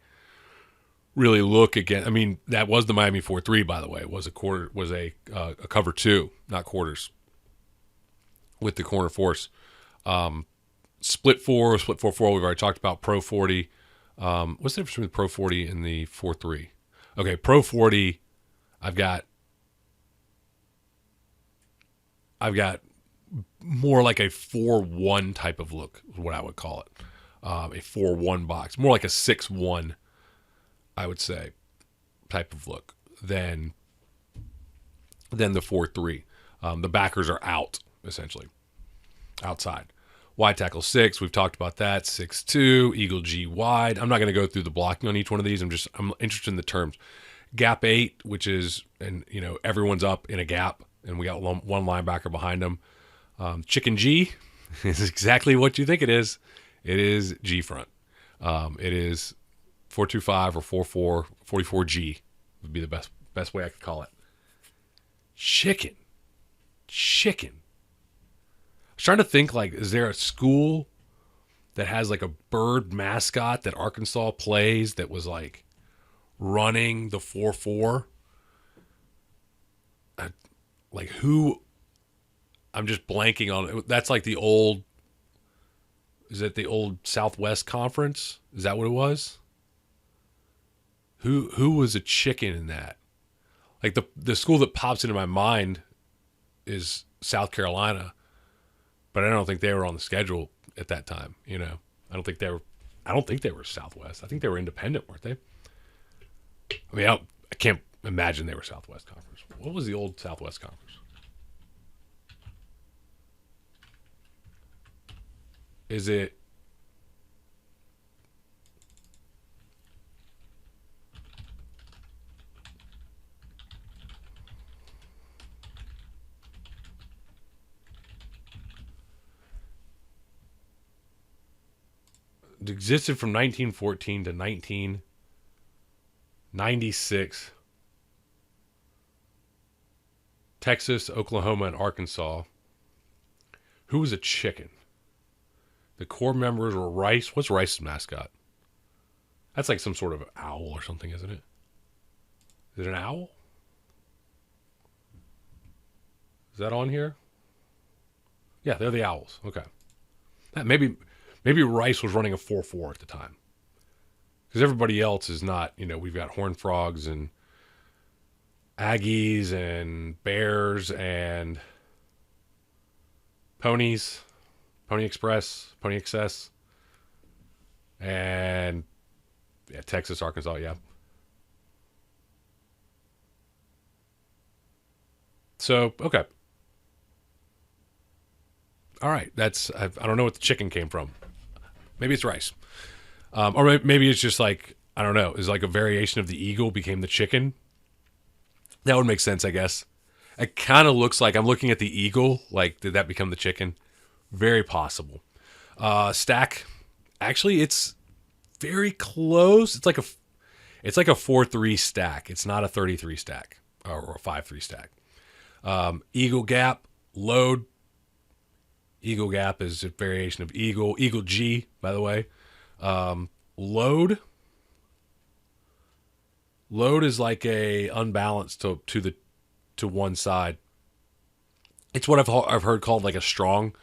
Really look again. I mean, that was the Miami 4-3, by the way. It was a cover 2, not quarters, with the corner force. Split 4, split 4-4. We've already talked about Pro 40. What's the difference between the Pro 40 and the 4-3? Okay, Pro 40. I've got more like a 4-1 type of look, is what I would call it. A 4-1 box, more like a 6-1. I would say, type of look than the 4-3. The backers are out, essentially, outside. Wide tackle 6, we've talked about that. 6-2, Eagle G wide. I'm not going to go through the blocking on each one of these. I'm interested in the terms. Gap 8, which is, and everyone's up in a gap, and we got one linebacker behind them. Chicken G is exactly what you think it is. It is G front. It is 425 or 4-4, 44G would be the best way I could call it. Chicken. I was trying to think, is there a school that has a bird mascot that Arkansas plays that was running the 4-4? Who? I'm just blanking on it. That's the old. Is it the old Southwest Conference? Is that what it was? Who was a chicken in that? The school that pops into my mind is South Carolina, but I don't think they were on the schedule at that time. I don't think they were Southwest. I think they were independent, weren't they? I mean, I can't imagine they were Southwest Conference. What was the old Southwest Conference? Is it? It existed from 1914 to 1996. Texas, Oklahoma, and Arkansas. Who was a chicken? The core members were Rice. What's Rice's mascot? That's some sort of owl or something, isn't it? Is it an owl? Is that on here? Yeah, they're the Owls. Okay. Maybe Rice was running a 4-4 at the time. Because everybody else is not, we've got Horned Frogs and Aggies and Bears and Ponies, Pony Express, Pony Excess, and Texas, Arkansas, yeah. So, okay. All right, I don't know what the chicken came from. Maybe it's Rice. Or maybe it's just I don't know, is like a variation of the eagle became the chicken. That would make sense, I guess. It kind of looks like I'm looking at the eagle. Like, did that become the chicken? Very possible. Stack. Actually, it's very close. It's like a 4-3 stack. It's not a 33 stack or a 5-3 stack. Eagle gap, load. Eagle gap is a variation of eagle. Eagle G, by the way. Load. Load is like a unbalanced to one side. It's what I've heard called like a strong.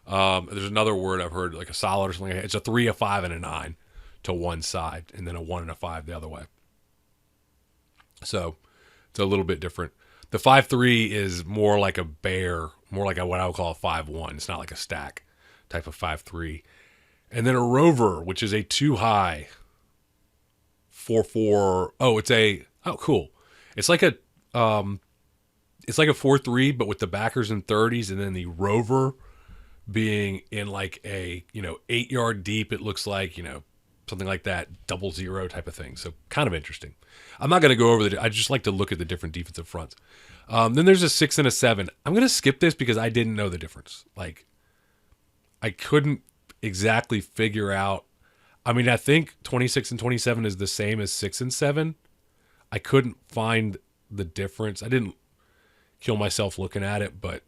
There's another word I've heard, like a solid or something like that. It's a 3, a 5, and a 9 to one side, and then a 1 and a 5 the other way. So it's a little bit different. The 5-3 is more like a bear, more like what I would call a 5-1. It's not like a stack type of 5-3. And then a rover, which is a 2-high 4-4. Cool. It's like a 4-3, but with the backers and 30s, and then the rover being in like a 8-yard deep. It looks like something like that, 0-0 type of thing. So kind of interesting. I'm not going to go over I just like to look at the different defensive fronts. Then there's a 6 and a 7. I'm going to skip this because I didn't know the difference. Like, I couldn't exactly figure out. I mean, I think 26 and 27 is the same as 6 and 7. I couldn't find the difference. I didn't kill myself looking at it, but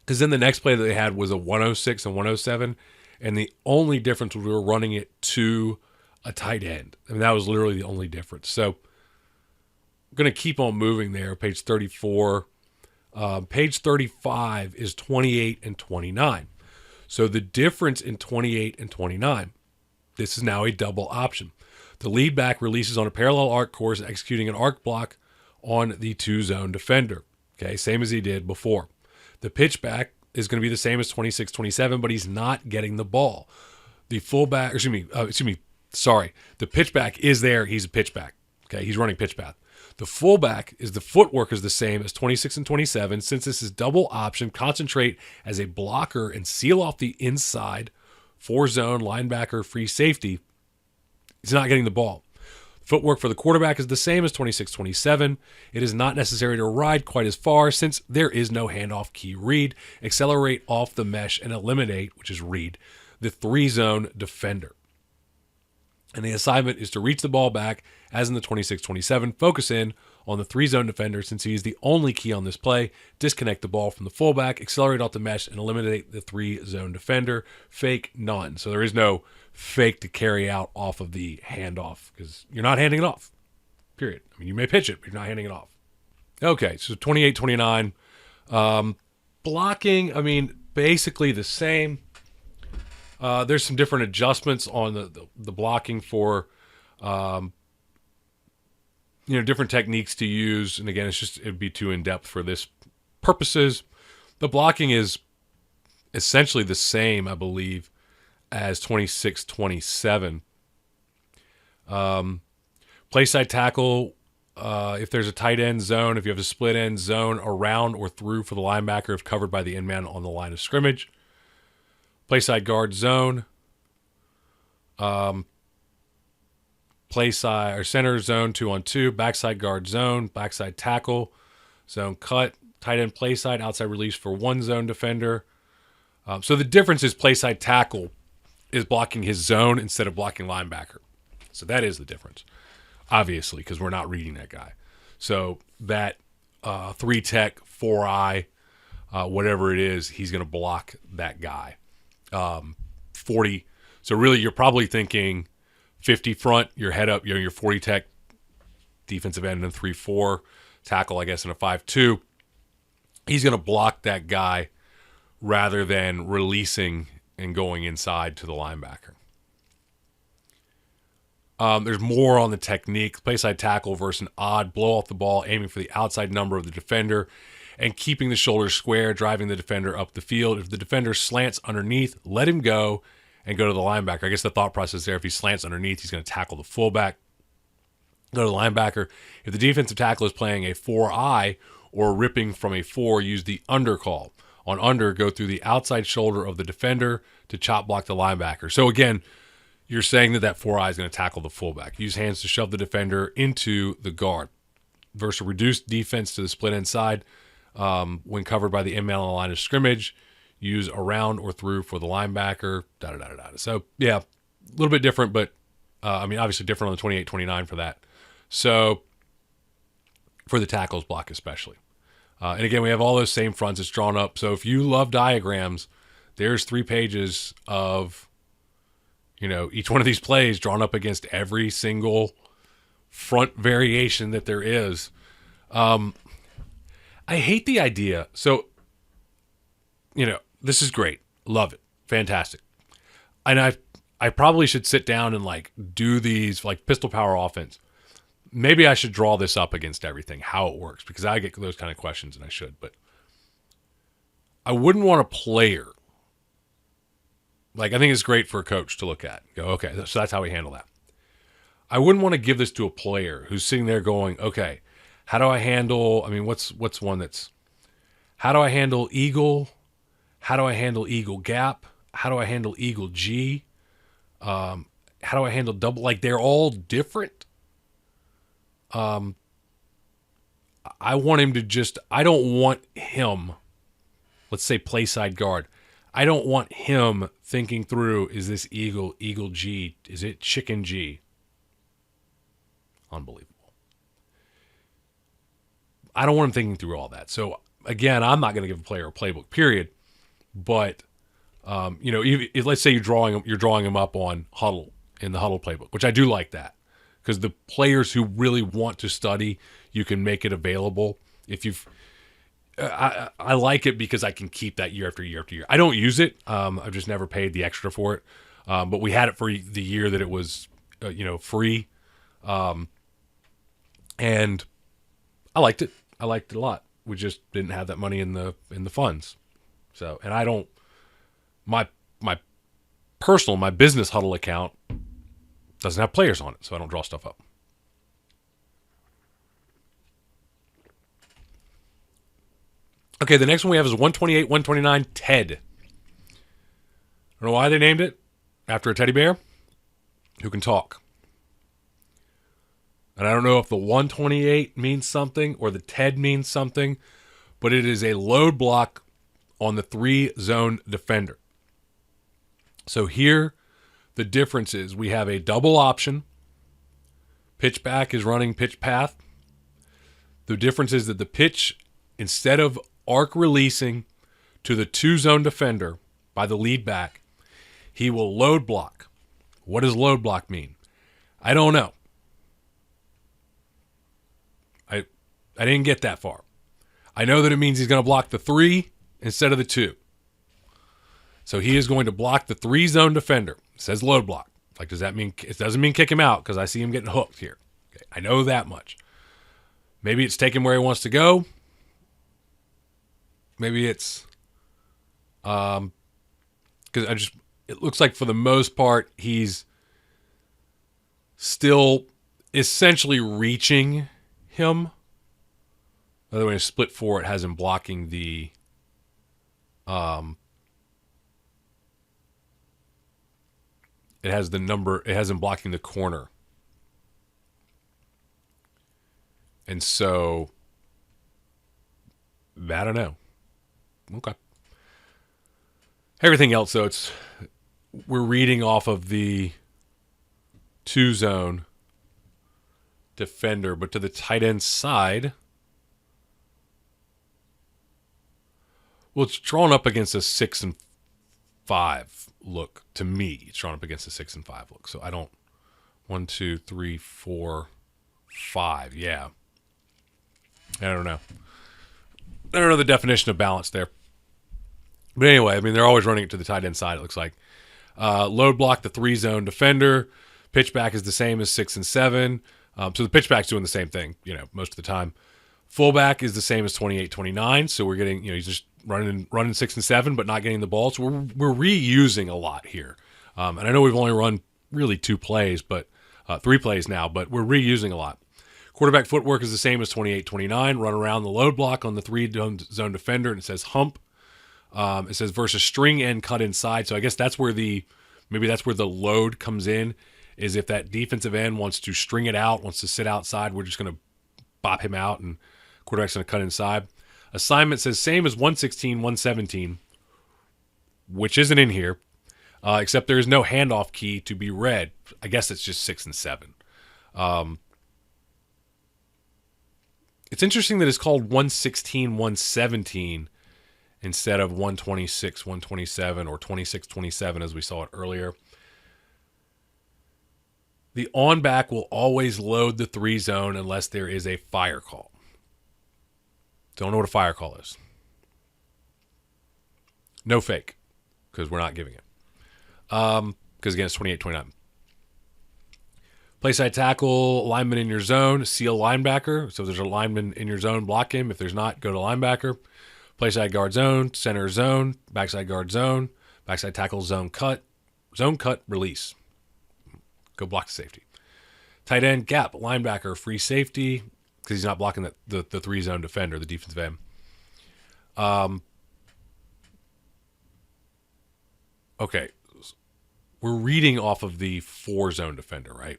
because then the next play that they had was a 106 and 107, and the only difference was we were running it to a tight end. I mean, that was literally the only difference. So I'm going to keep on moving there. Page 34. Page 35 is 28 and 29. So the difference in 28 and 29, this is now a double option. The lead back releases on a parallel arc course, executing an arc block on the 2-zone defender. Okay, same as he did before. The pitch back is going to be the same as 26, 27, but he's not getting the ball. The fullback, the pitch back is there. He's a pitch back. Okay, he's running pitch path. The fullback the footwork is the same as 26 and 27. Since this is double option, concentrate as a blocker and seal off the inside 4-zone linebacker free safety. He's not getting the ball. Footwork for the quarterback is the same as 26, 27. It is not necessary to ride quite as far since there is no handoff key read. Accelerate off the mesh and eliminate, which is read, the 3-zone defender. And the assignment is to reach the ball back as in the 26-27. Focus in on the 3-zone defender since he is the only key on this play. Disconnect the ball from the fullback, accelerate off the mesh, and eliminate the 3-zone defender. Fake none. So there is no fake to carry out off of the handoff because you're not handing it off. Period. I mean, you may pitch it, but you're not handing it off. Okay, so 28-29. Blocking, I mean, basically the same. There's some different adjustments on the blocking for, different techniques to use. And again, it'd be too in-depth for this purposes. The blocking is essentially the same, I believe, as 26-27. Play side tackle, if there's a tight end zone, if you have a split end zone around or through for the linebacker if covered by the end man on the line of scrimmage. Play side guard zone. Play side or center zone 2-on-2. Backside guard zone. Backside tackle. Zone cut. Tight end play side. Outside release for 1-zone defender. So the difference is play side tackle is blocking his zone instead of blocking linebacker. So that is the difference, obviously, because we're not reading that guy. So that 3-tech, 4-eye, whatever it is, he's going to block that guy. 40. So really, you're probably thinking 50 front, your head up, your 40-tech defensive end in a 3-4, tackle, I guess, in a 5-2. He's going to block that guy rather than releasing and going inside to the linebacker. There's more on the technique. Play side tackle versus an odd blow off the ball, aiming for the outside number of the defender and keeping the shoulders square, driving the defender up the field. If the defender slants underneath, let him go and go to the linebacker. I guess the thought process there, if he slants underneath, he's going to tackle the fullback, go to the linebacker. If the defensive tackle is playing a 4-eye or ripping from a 4, use the under call. On under, go through the outside shoulder of the defender to chop block the linebacker. So again, you're saying that 4-eye is going to tackle the fullback. Use hands to shove the defender into the guard. Versus reduced defense to the split end side when covered by the in-man on the line of scrimmage. Use around or through for the linebacker. So, yeah, a little bit different, but, obviously different on the 28-29 for that. So, for the tackles block especially. And again, we have all those same fronts. It's drawn up. So, if you love diagrams, there's 3 pages of, each one of these plays drawn up against every single front variation that there is. I hate the idea. So, this is great. Love it. Fantastic. And I probably should sit down and do these pistol power offense. Maybe I should draw this up against everything, how it works, because I get those kind of questions and I should, but I wouldn't want a player. I think it's great for a coach to look at. Go, okay, so that's how we handle that. I wouldn't want to give this to a player who's sitting there going, okay, how do I handle, what's one that's, how do I handle eagle? How do I handle eagle gap? How do I handle eagle G? How do I handle double? They're all different. I want him to I don't want him, let's say play side guard. I don't want him thinking through, is this eagle G? Is it chicken G? Unbelievable. I don't want him thinking through all that. So again, I'm not going to give a player a playbook, period. But let's say you're drawing him up on huddle in the huddle playbook, which I do like that because the players who really want to study, you can make it available. I like it because I can keep that year after year after year. I don't use it. I've just never paid the extra for it. But we had it for the year that it was, free. And I liked it. I liked it a lot. We just didn't have that money in the funds. So, and I don't, my business huddle account doesn't have players on it, so I don't draw stuff up. Okay, the next one we have is 128, 129 Ted. I don't know why they named it after a teddy bear who can talk. And I don't know if the 128 means something or the Ted means something, but it is a load block on the 3-zone defender. So here, the difference is we have a double option. Pitch back is running pitch path. The difference is that the pitch, instead of arc releasing to the 2-zone defender by the lead back, he will load block. What does load block mean? I don't know. I didn't get that far. I know that it means he's going to block the 3 instead of the 2. So he is going to block the 3-zone defender. It says load block. Does that mean, it doesn't mean kick him out because I see him getting hooked here. Okay, I know that much. Maybe it's take him where he wants to go. Maybe it's, because it looks like for the most part, he's still essentially reaching him. By the way, in split 4, it has him blocking the, it has him blocking the corner. And so, I don't know. Okay. Everything else, though, we're reading off of the 2-zone defender, but to the tight end side, well, it's drawn up against a 6 and 5 look to me. It's drawn up against a 6 and 5 look. So I don't, 1, 2, 3, 4, 5. Yeah. I don't know. I don't know the definition of balance there. But anyway, they're always running it to the tight end side, it looks like. Load block, the 3-zone defender. Pitchback is the same as 6 and 7. So the pitchback's doing the same thing, most of the time. Fullback is the same as 28-29. So we're getting, he's just running 6 and 7, but not getting the ball. So we're reusing a lot here. And I know we've only run really 2 plays, but 3 plays now, but we're reusing a lot. Quarterback footwork is the same as 28-29. Run around the load block on the 3-zone defender, and it says hump. It says versus string end cut inside. So I guess that's where the Maybe that's where the load comes in, is if that defensive end wants to string it out, wants to sit outside, we're just going to bop him out and quarterback's going to cut inside. Assignment says same as 116, 117, which isn't in here, except there is no handoff key to be read. I guess it's just 6 and 7. It's interesting that it's called 116, 117 instead of 126, 127, or 26, 27 as we saw it earlier. The on-back will always load the 3 zone unless there is a fire call. Don't know what a fire call is. No fake, because we're not giving it. Because again, it's 28-29. Play side tackle, lineman in your zone, seal linebacker. So if there's a lineman in your zone, block him. If there's not, go to linebacker. Play side guard zone, center zone, backside guard zone, backside tackle zone cut, release. Go block the safety. Tight end, gap, linebacker, free safety, because he's not blocking the 3 zone defender, the defensive end. Okay. We're reading off of the 4 zone defender, right?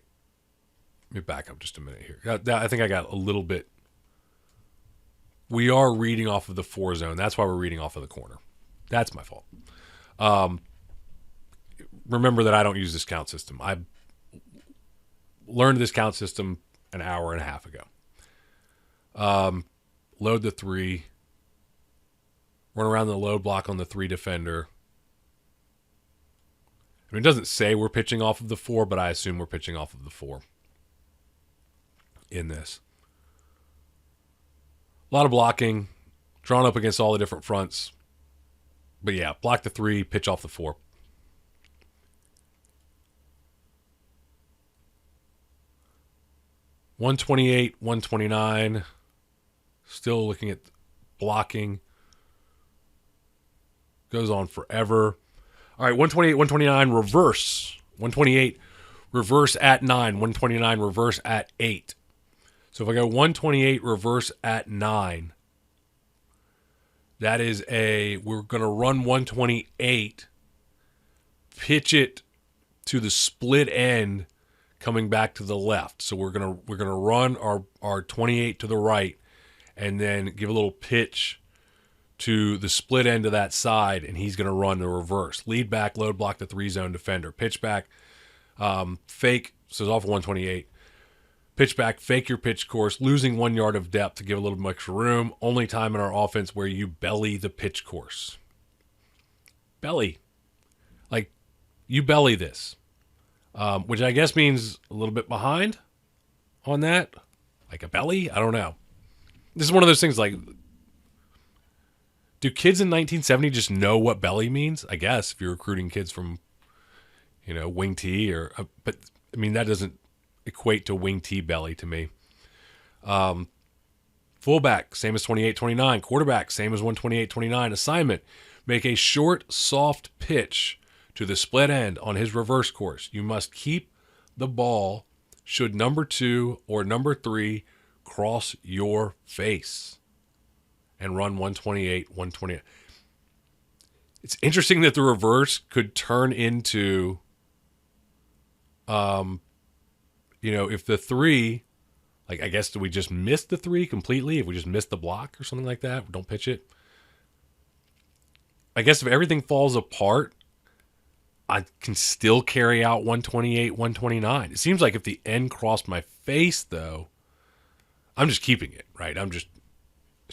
Let me back up just a minute here. I think I got a little bit. We are reading off of the 4 zone. That's why we're reading off of the corner. That's my fault. Remember that I don't use this count system. I learned this count system an hour and a half ago. Load the 3. Run around the load block on the 3 defender. I mean, it doesn't say we're pitching off of the 4, but I assume we're pitching off of the 4 in this. A lot of blocking, drawn up against all the different fronts. But yeah, block the 3, pitch off the 4. $128, $129. Still looking at blocking. Goes on forever. All right, 128, 129, reverse. 128, reverse at 9. 129, reverse at 8. So if I go 128, reverse at 9, that is we're going to run 128, pitch it to the split end coming back to the left. So we're going to run our 28 to the right and then give a little pitch to the split end of that side, and he's going to run the reverse. Lead back, load block the 3 zone defender. Pitch back, fake, so it's off of 128. Pitch back, fake your pitch course, losing 1 yard of depth to give a little bit extra room. Only time in our offense where you belly the pitch course. Belly. Like, you belly this. Which I guess means a little bit behind on that. Like a belly? I don't know. This is one of those things like, do kids in 1970 just know what belly means? I guess if you're recruiting kids from, wing T but I mean, that doesn't equate to wing T belly to me. Fullback, same as 28-29. Quarterback, same as 128-29. Assignment, make a short, soft pitch to the split end on his reverse course. You must keep the ball should number 2 or number 3 cross your face and run 128, 128. It's interesting that the reverse could turn into, if the 3, like, I guess, do we just miss the 3 completely? If we just miss the block or something like that, don't pitch it. I guess if everything falls apart, I can still carry out 128, 129. It seems like if the end crossed my face, though, I'm just keeping it, right? It's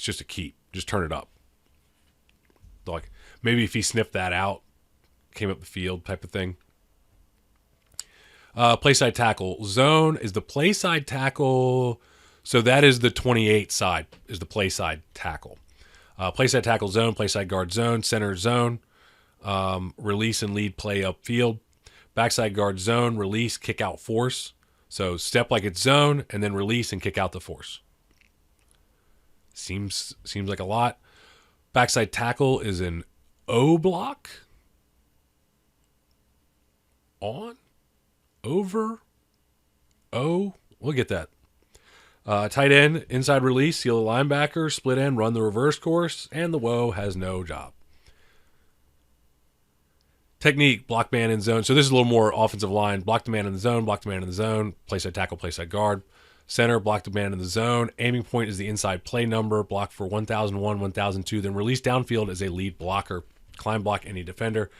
just a keep. Just turn it up. Like, maybe if he sniffed that out, came up the field type of thing. Play side tackle. Zone is the play side tackle. So that is the 28 side, is the play side tackle. Play side tackle zone, play side guard zone, center zone, release and lead play upfield. Backside guard zone, release, kick out force. So step like it's zone and then release and kick out the force. Seems like a lot. Backside tackle is an O block. On. Over. O. We'll get that. Tight end, inside release, seal the linebacker, split end, run the reverse course, and the woe has no job. Technique, block man in zone. So this is a little more offensive line. Block the man in the zone, block the man in the zone. Play side tackle, play side guard. Center, block the man in the zone. Aiming point is the inside play number. Block for 1001, 1002. Then release downfield as a lead blocker. Climb block any defender.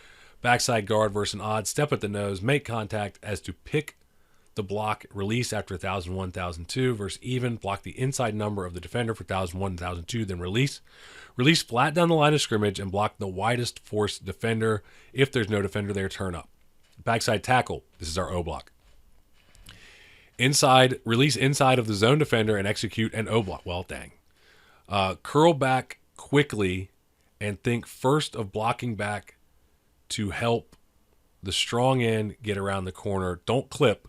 Backside guard versus an odd. Step at the nose. Make contact as to pick the block. Release after 1001, 1002. Versus even. Block the inside number of the defender for 1001, 1002. Then release. Release flat down the line of scrimmage and block the widest force defender. If there's no defender there, turn up. Backside tackle. This is our O block. Inside, release inside of the zone defender and execute an O block. Well, dang. Curl back quickly and think first of blocking back to help the strong end get around the corner. Don't clip.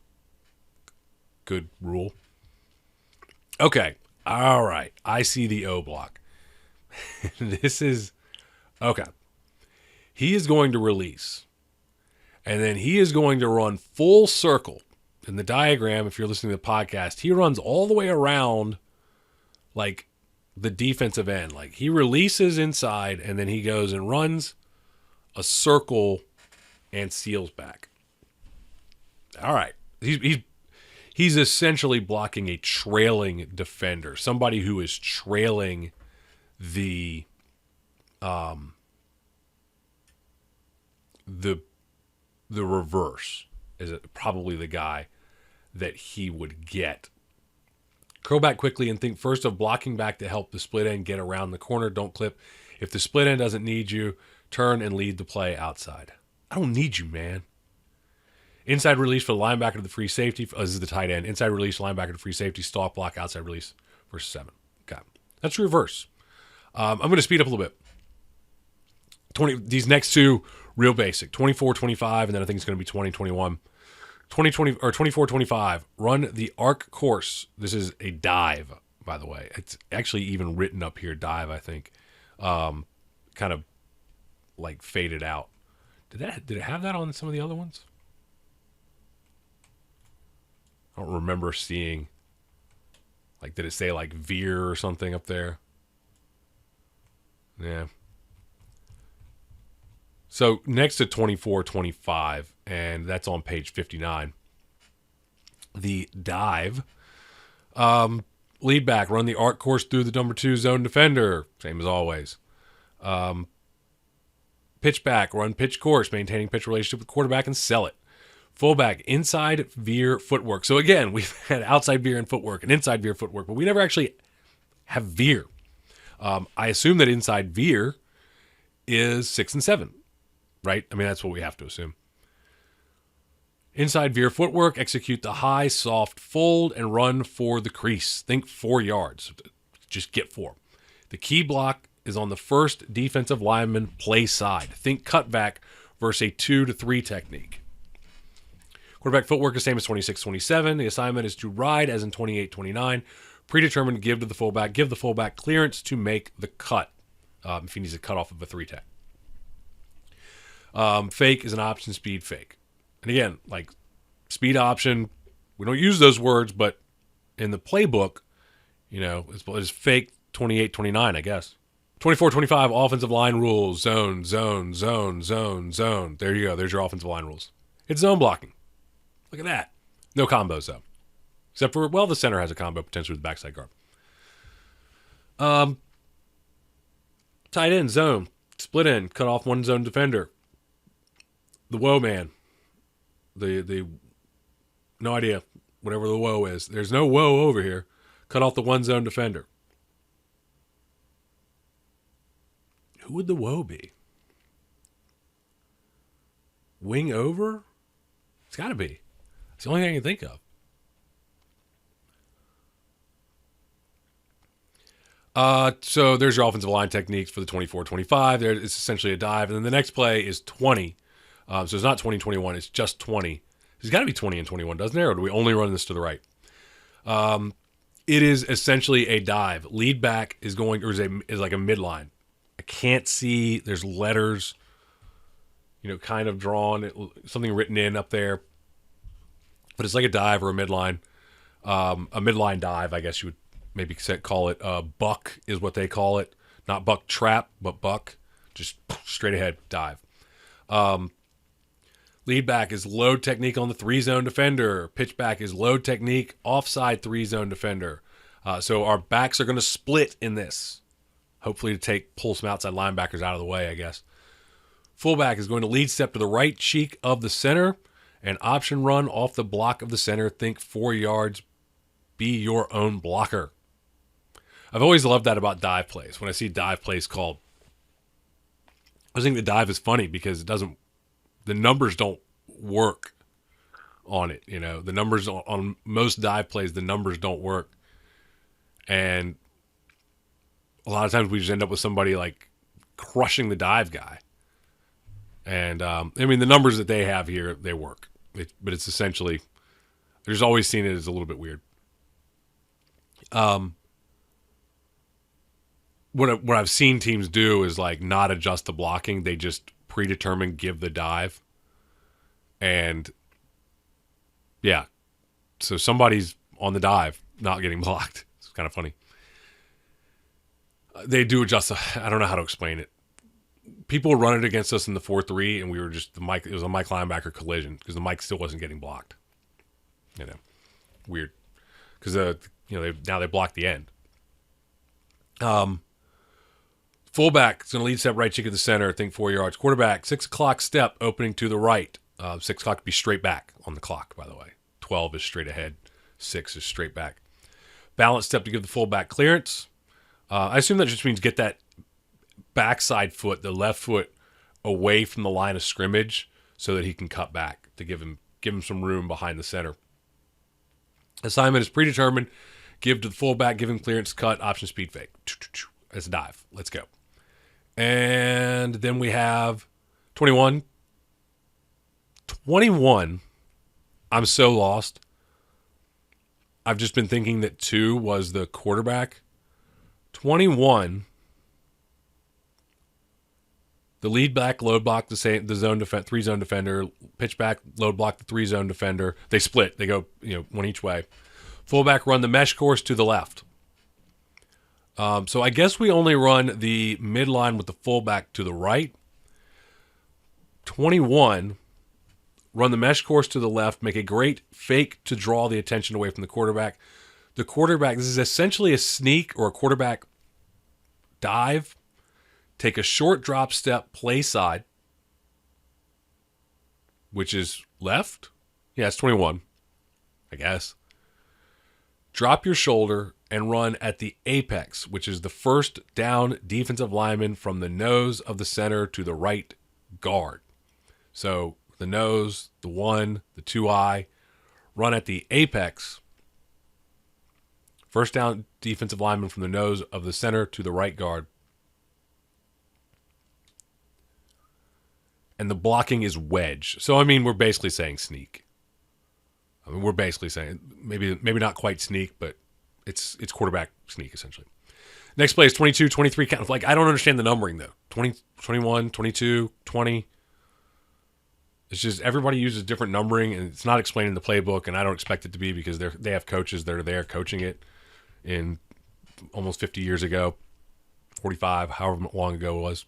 Good rule. Okay. All right. I see the O block. This is... Okay. He is going to release. And then he is going to run full circle. In the diagram, if you're listening to the podcast, he runs all the way around like the defensive end. Like he releases inside and then he goes and runs a circle and seals back. All right. He's essentially blocking a trailing defender, somebody who is trailing the reverse is probably the guy that he would get. Curl back quickly and think first of blocking back to help the split end get around the corner. Don't clip. If the split end doesn't need you, turn and lead the play outside. I don't need you, man. Inside release for the linebacker to the free safety. This is the tight end. Inside release, linebacker to free safety, stalk block, outside release versus 7. Okay. That's reverse. I'm going to speed up a little bit. These next two, real basic. 24, 25, and then I think it's going to be 20, 21. 2020 or 24, 25. Run the arc course. This is a dive, by the way. It's actually even written up here, dive, I think. Kind of like faded out. Did it have that on some of the other ones? I don't remember seeing, like, did it say like Veer or something up there? Yeah. So next to 24, 25, and that's on page 59. The dive. Lead back, run the arc course through the number 2 zone defender. Same as always. Pitch back, run pitch course, maintaining pitch relationship with quarterback and sell it. Fullback, inside veer footwork. So again, we've had outside veer and footwork and inside veer footwork, but we never actually have veer. I assume that inside veer is 6 and 7. Right? I mean, that's what we have to assume. Inside veer footwork, execute the high, soft fold, and run for the crease. Think 4 yards. Just get 4. The key block is on the first defensive lineman play side. Think cutback versus a 2 to 3 technique. Quarterback footwork is same as 26, 27. The assignment is to ride as in 28, 29. Predetermined, give to the fullback. Give the fullback clearance to make the cut if he needs a cut off of a 3 tech. Fake is an option, speed fake. And again, like speed option, we don't use those words, but in the playbook, you know, it's fake 28, 29, I guess. 24, 25, offensive line rules, zone, zone, zone, zone, zone. There you go. There's your offensive line rules. It's zone blocking. Look at that. No combos, though. Except for, well, the center has a combo potentially with the backside guard. Tight end, zone, split end, cut off one zone defender. The woe man. The no idea. Whatever the woe is. There's no woe over here. Cut off the one zone defender. Who would the woe be? Wing over? It's got to be. It's the only thing I can think of. So there's your offensive line techniques for the 24-25. There, it's essentially a dive. And then the next play is 20. So it's not 20-21. It's just 20. There's got to be 20 and 21, doesn't there? Or do we only run this to the right? It is essentially a dive. Lead back is like a midline. I can't see. There's letters, kind of drawn, something written in up there. But it's like a dive or a midline. A midline dive, I guess you would maybe call it. Buck is what they call it. Not buck trap, but buck. Just straight ahead dive. Lead back is load technique on the 3-zone defender. Pitch back is load technique offside 3-zone defender. So our backs are going to split in this. Hopefully to pull some outside linebackers out of the way, I guess. Fullback is going to lead step to the right cheek of the center and option run off the block of the center. Think 4 yards. Be your own blocker. I've always loved that about dive plays. When I see dive plays called, I think the dive is funny because the numbers don't work on it. You know, the numbers on most dive plays, the numbers don't work. And a lot of times we just end up with somebody like crushing the dive guy. And, the numbers that they have here, they work. But it's essentially, they're just always seen it as a little bit weird. What I've seen teams do is like not adjust the blocking. They just predetermine give the dive. And, yeah. So somebody's on the dive, not getting blocked. It's kind of funny. They do adjust. I don't know how to explain it. People were running against us in the 4-3, and we were just it was a Mike linebacker collision because the Mike still wasn't getting blocked. You know, weird. Because now they block the end. Fullback is going to lead step right cheek at the center. Think 4 yards. Quarterback 6 o'clock step opening to the right. 6 o'clock to be straight back on the clock. By the way, 12 is straight ahead. 6 is straight back. Balance step to give the fullback clearance. I assume that just means get that backside foot, the left foot, away from the line of scrimmage so that he can cut back to give him some room behind the center. Assignment is predetermined. Give to the fullback, give him clearance, cut, option speed fake. That's a dive. Let's go. And then we have 21. 21. I'm so lost. I've just been thinking that 2 was the quarterback. 21. The lead back, load block the zone 3-zone defender. Pitch back, load block the 3-zone defender. They split. They go one each way. Fullback run the mesh course to the left. So I guess we only run the midline with the fullback to the right. 21. Run the mesh course to the left. Make a great fake to draw the attention away from the quarterback. The quarterback, this is essentially a sneak or a quarterback dive. Take a short drop step, play side, which is left. Yeah, it's 21, I guess. Drop your shoulder and run at the apex, which is the first down defensive lineman from the nose of the center to the right guard. So the nose, the 1, the 2-eye, run at the apex. First down defensive lineman from the nose of the center to the right guard. And the blocking is wedge. So, we're basically saying sneak. We're basically saying maybe not quite sneak, but it's quarterback sneak, essentially. Next play is 22, 23. I don't understand the numbering, though. 20, 21, 22, 20. It's just everybody uses different numbering, and it's not explained in the playbook, and I don't expect it to be because they have coaches that are there coaching it in almost 50 years ago, 45, however long ago it was.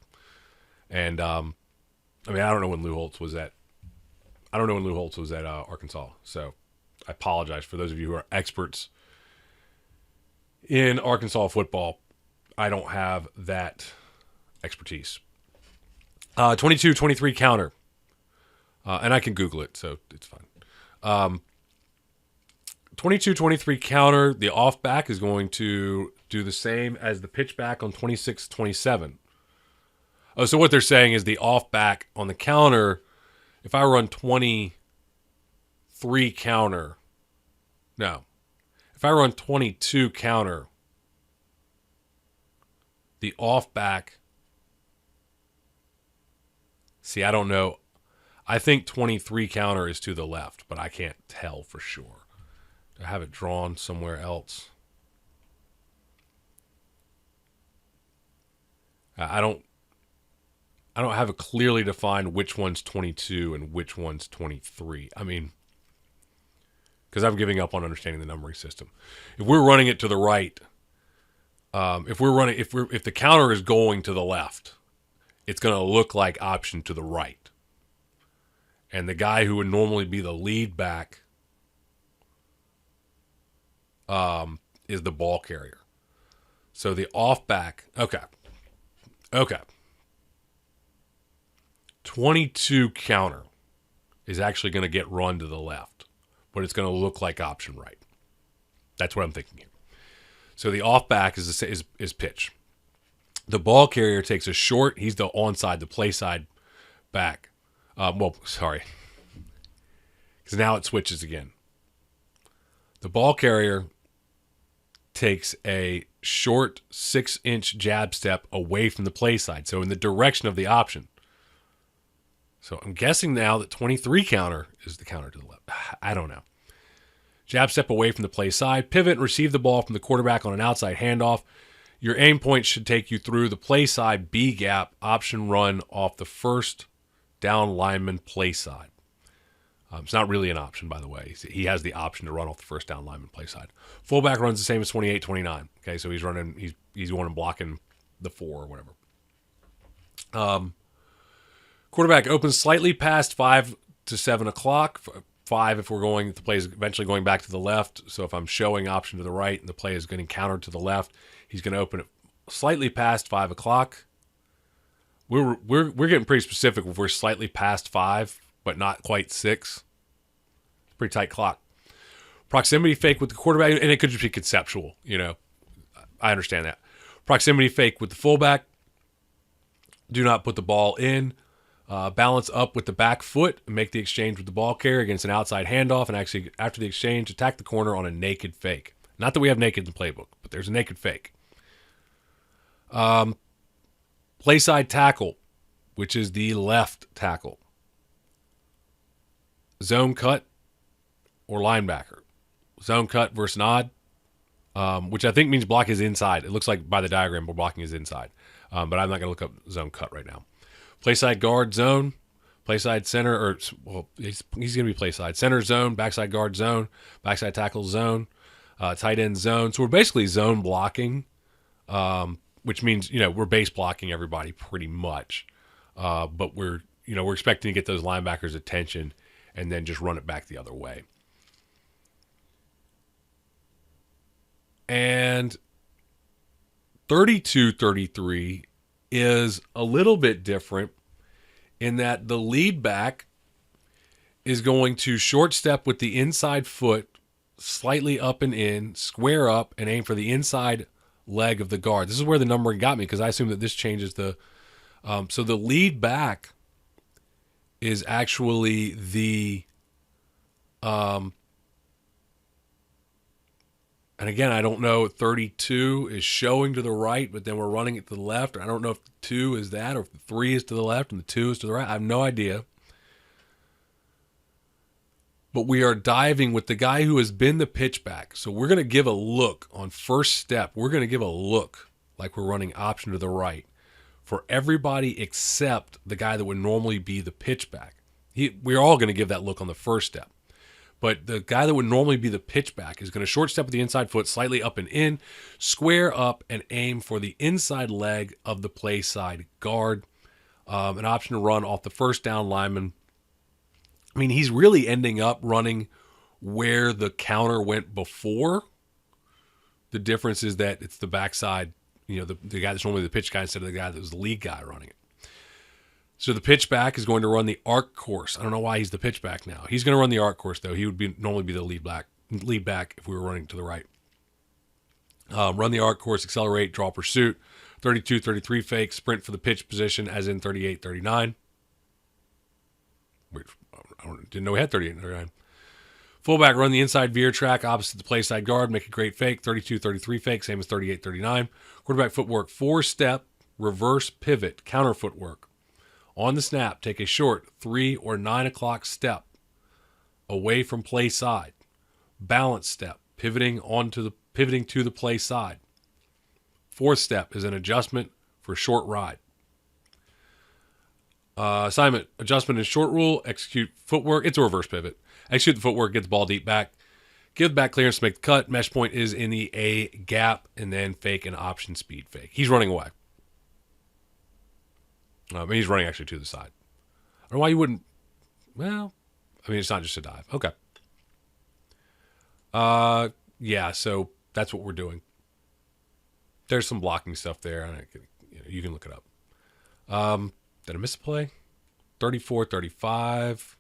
And, I don't know when Lou Holtz was at. Arkansas. So I apologize for those of you who are experts in Arkansas football. I don't have that expertise. 22-23 counter. And I can Google it, so it's fine. 22-23 counter. The off back is going to do the same as the pitch back on 26-27. Oh, so what they're saying is the off back on the counter, if I run 23 counter, no. If I run 22 counter, the off back, see, I don't know. I think 23 counter is to the left, but I can't tell for sure. Do I have it drawn somewhere else? I don't have it clearly defined which one's 22 and which one's 23. Because I'm giving up on understanding the numbering system. If we're running it to the right, if the counter is going to the left, it's going to look like option to the right. And the guy who would normally be the lead back is the ball carrier. So the off back, okay. 22 counter is actually going to get run to the left, but it's going to look like option right. That's what I'm thinking here. So the off back is pitch. The ball carrier takes a short. He's the onside, the play side back. Because now it switches again. The ball carrier takes a short 6-inch jab step away from the play side, so in the direction of the option. So I'm guessing now that 23 counter is the counter to the left. I don't know. Jab step away from the play side, pivot and receive the ball from the quarterback on an outside handoff. Your aim point should take you through the play side B gap, option run off the first down lineman play side. It's not really an option, by the way. He has the option to run off the first down lineman play side. Fullback runs the same as 28, 29. Okay, so he's running, he's going and blocking the 4 or whatever. Quarterback opens slightly past 5 to 7 o'clock. 5 if the play is eventually going back to the left. So if I'm showing option to the right and the play is getting countered to the left, he's going to open it slightly past 5 o'clock. We're getting pretty specific if we're slightly past 5, but not quite 6. Pretty tight clock. Proximity fake with the quarterback, and it could just be conceptual, I understand that. Proximity fake with the fullback. Do not put the ball in. Balance up with the back foot and make the exchange with the ball carrier against an outside handoff, and actually, after the exchange, attack the corner on a naked fake. Not that we have naked in the playbook, but there's a naked fake. Play side tackle, which is the left tackle. Zone cut or linebacker. Zone cut versus nod, which I think means block is inside. It looks like by the diagram, we're blocking is inside. But I'm not going to look up zone cut right now. Play side guard zone. Play side center, he's going to be play side. Center zone, backside guard zone, backside tackle zone, tight end zone. So we're basically zone blocking, which means, we're base blocking everybody pretty much. But we're expecting to get those linebackers' attention and then just run it back the other way. And 32-33 is a little bit different in that the lead back is going to short step with the inside foot, slightly up and in, square up, and aim for the inside leg of the guard. This is where the numbering got me, because I assume that this changes the... so the lead back is actually the... and again, I don't know if 32 is showing to the right, but then we're running it to the left. I don't know if the 2 is that, or if the 3 is to the left and the 2 is to the right. I have no idea. But we are diving with the guy who has been the pitchback. So we're going to give a look on first step. We're going to give a look like we're running option to the right for everybody except the guy that would normally be the pitchback. We're all going to give that look on the first step. But the guy that would normally be the pitchback is going to short step with the inside foot, slightly up and in, square up, and aim for the inside leg of the play side guard. An option to run off the first down lineman. I mean, he's really ending up running where the counter went before. The difference is that it's the backside, the guy that's normally the pitch guy instead of the guy that was the lead guy running it. So the pitchback is going to run the arc course. I don't know why he's the pitchback now. He's going to run the arc course, though. He would normally be the lead back if we were running to the right. Run the arc course, accelerate, draw pursuit. 32-33 fake, sprint for the pitch position, as in 38-39. I didn't know we had 38-39. Fullback, run the inside veer track opposite the play side guard, make a great fake. 32-33 fake, same as 38-39. Quarterback footwork, 4-step, reverse pivot, counter footwork. On the snap, take a short 3 or 9 o'clock step away from play side. Balance step, pivoting to the play side. 4th step is an adjustment for short ride. Assignment, adjustment and short rule, execute footwork. It's a reverse pivot. Execute the footwork, get the ball deep back. Give back clearance to make the cut. Mesh point is in the A gap, and then fake an option speed fake. He's running away. He's running actually to the side. I don't know why you wouldn't. Well, I mean, it's not just a dive. Okay. Yeah, so that's what we're doing. There's some blocking stuff there. You can look it up. Did I miss a play? 34, 35.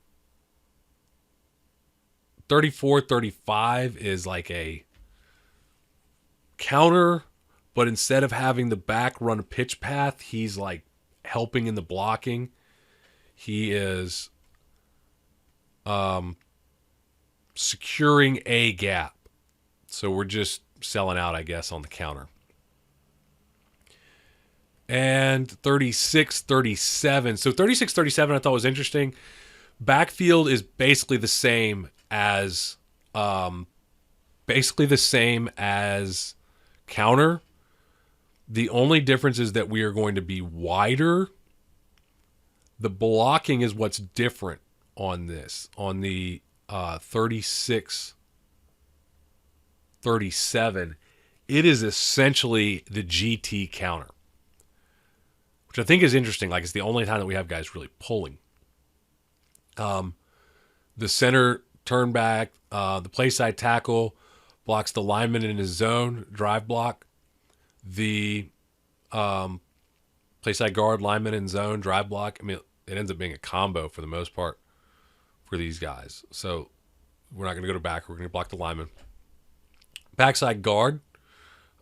34, 35 is like a counter, but instead of having the back run a pitch path, he's like helping in the blocking. He is securing a gap. So we're just selling out, I guess, on the counter. And 36, 37. So 36, 37 I thought was interesting. Backfield is basically the same as counter. The only difference is that we are going to be wider. The blocking is what's different on this. On the 36, 37, it is essentially the GT counter, which I think is interesting. Like, it's the only time that we have guys really pulling. The center turn back, the play side tackle blocks the lineman in his zone, drive block. The play side guard, lineman in zone, drive block. I mean, it ends up being a combo for the most part for these guys. So we're not going to go to back. We're going to block the lineman. Backside guard.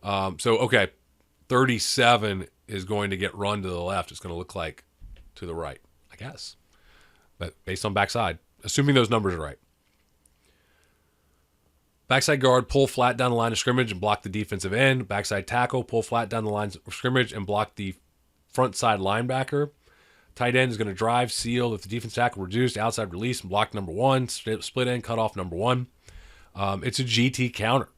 37 is going to get run to the left. It's going to look like to the right, I guess. But based on backside, assuming those numbers are right. Backside guard, pull flat down the line of scrimmage and block the defensive end. Backside tackle, pull flat down the line of scrimmage and block the front side linebacker. Tight end is going to drive, seal if the defense tackle reduced, outside release and block number one. Split end, cut off number one. It's a GT counter,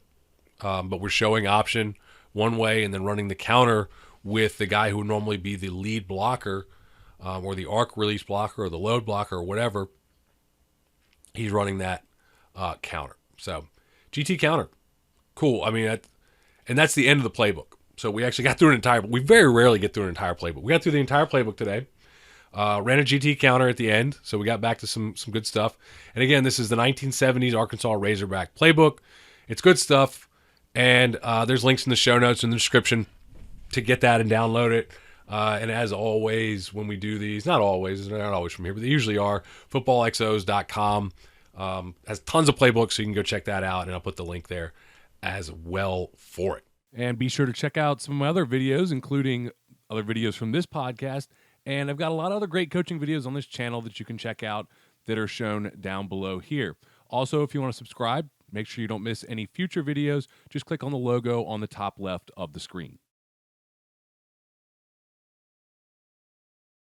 but we're showing option one way and then running the counter with the guy who would normally be the lead blocker or the arc release blocker or the load blocker or whatever. He's running that counter. So GT counter. Cool. I mean, and that's the end of the playbook. So we actually got through an entire, we very rarely get through an entire playbook. We got through the entire playbook today. Ran a GT counter at the end, so we got back to some good stuff. And again, this is the 1970s Arkansas Razorback playbook. It's good stuff, and there's links in the show notes in the description to get that and download it. And as always, when we do these, not always, they're not always from here, but they usually are, footballxos.com has tons of playbooks, so you can go check that out, and I'll put the link there as well for it. And be sure to check out some of my other videos, including other videos from this podcast. And I've got a lot of other great coaching videos on this channel that you can check out that are shown down below here. Also, if you want to subscribe, make sure you don't miss any future videos. Just click on the logo on the top left of the screen.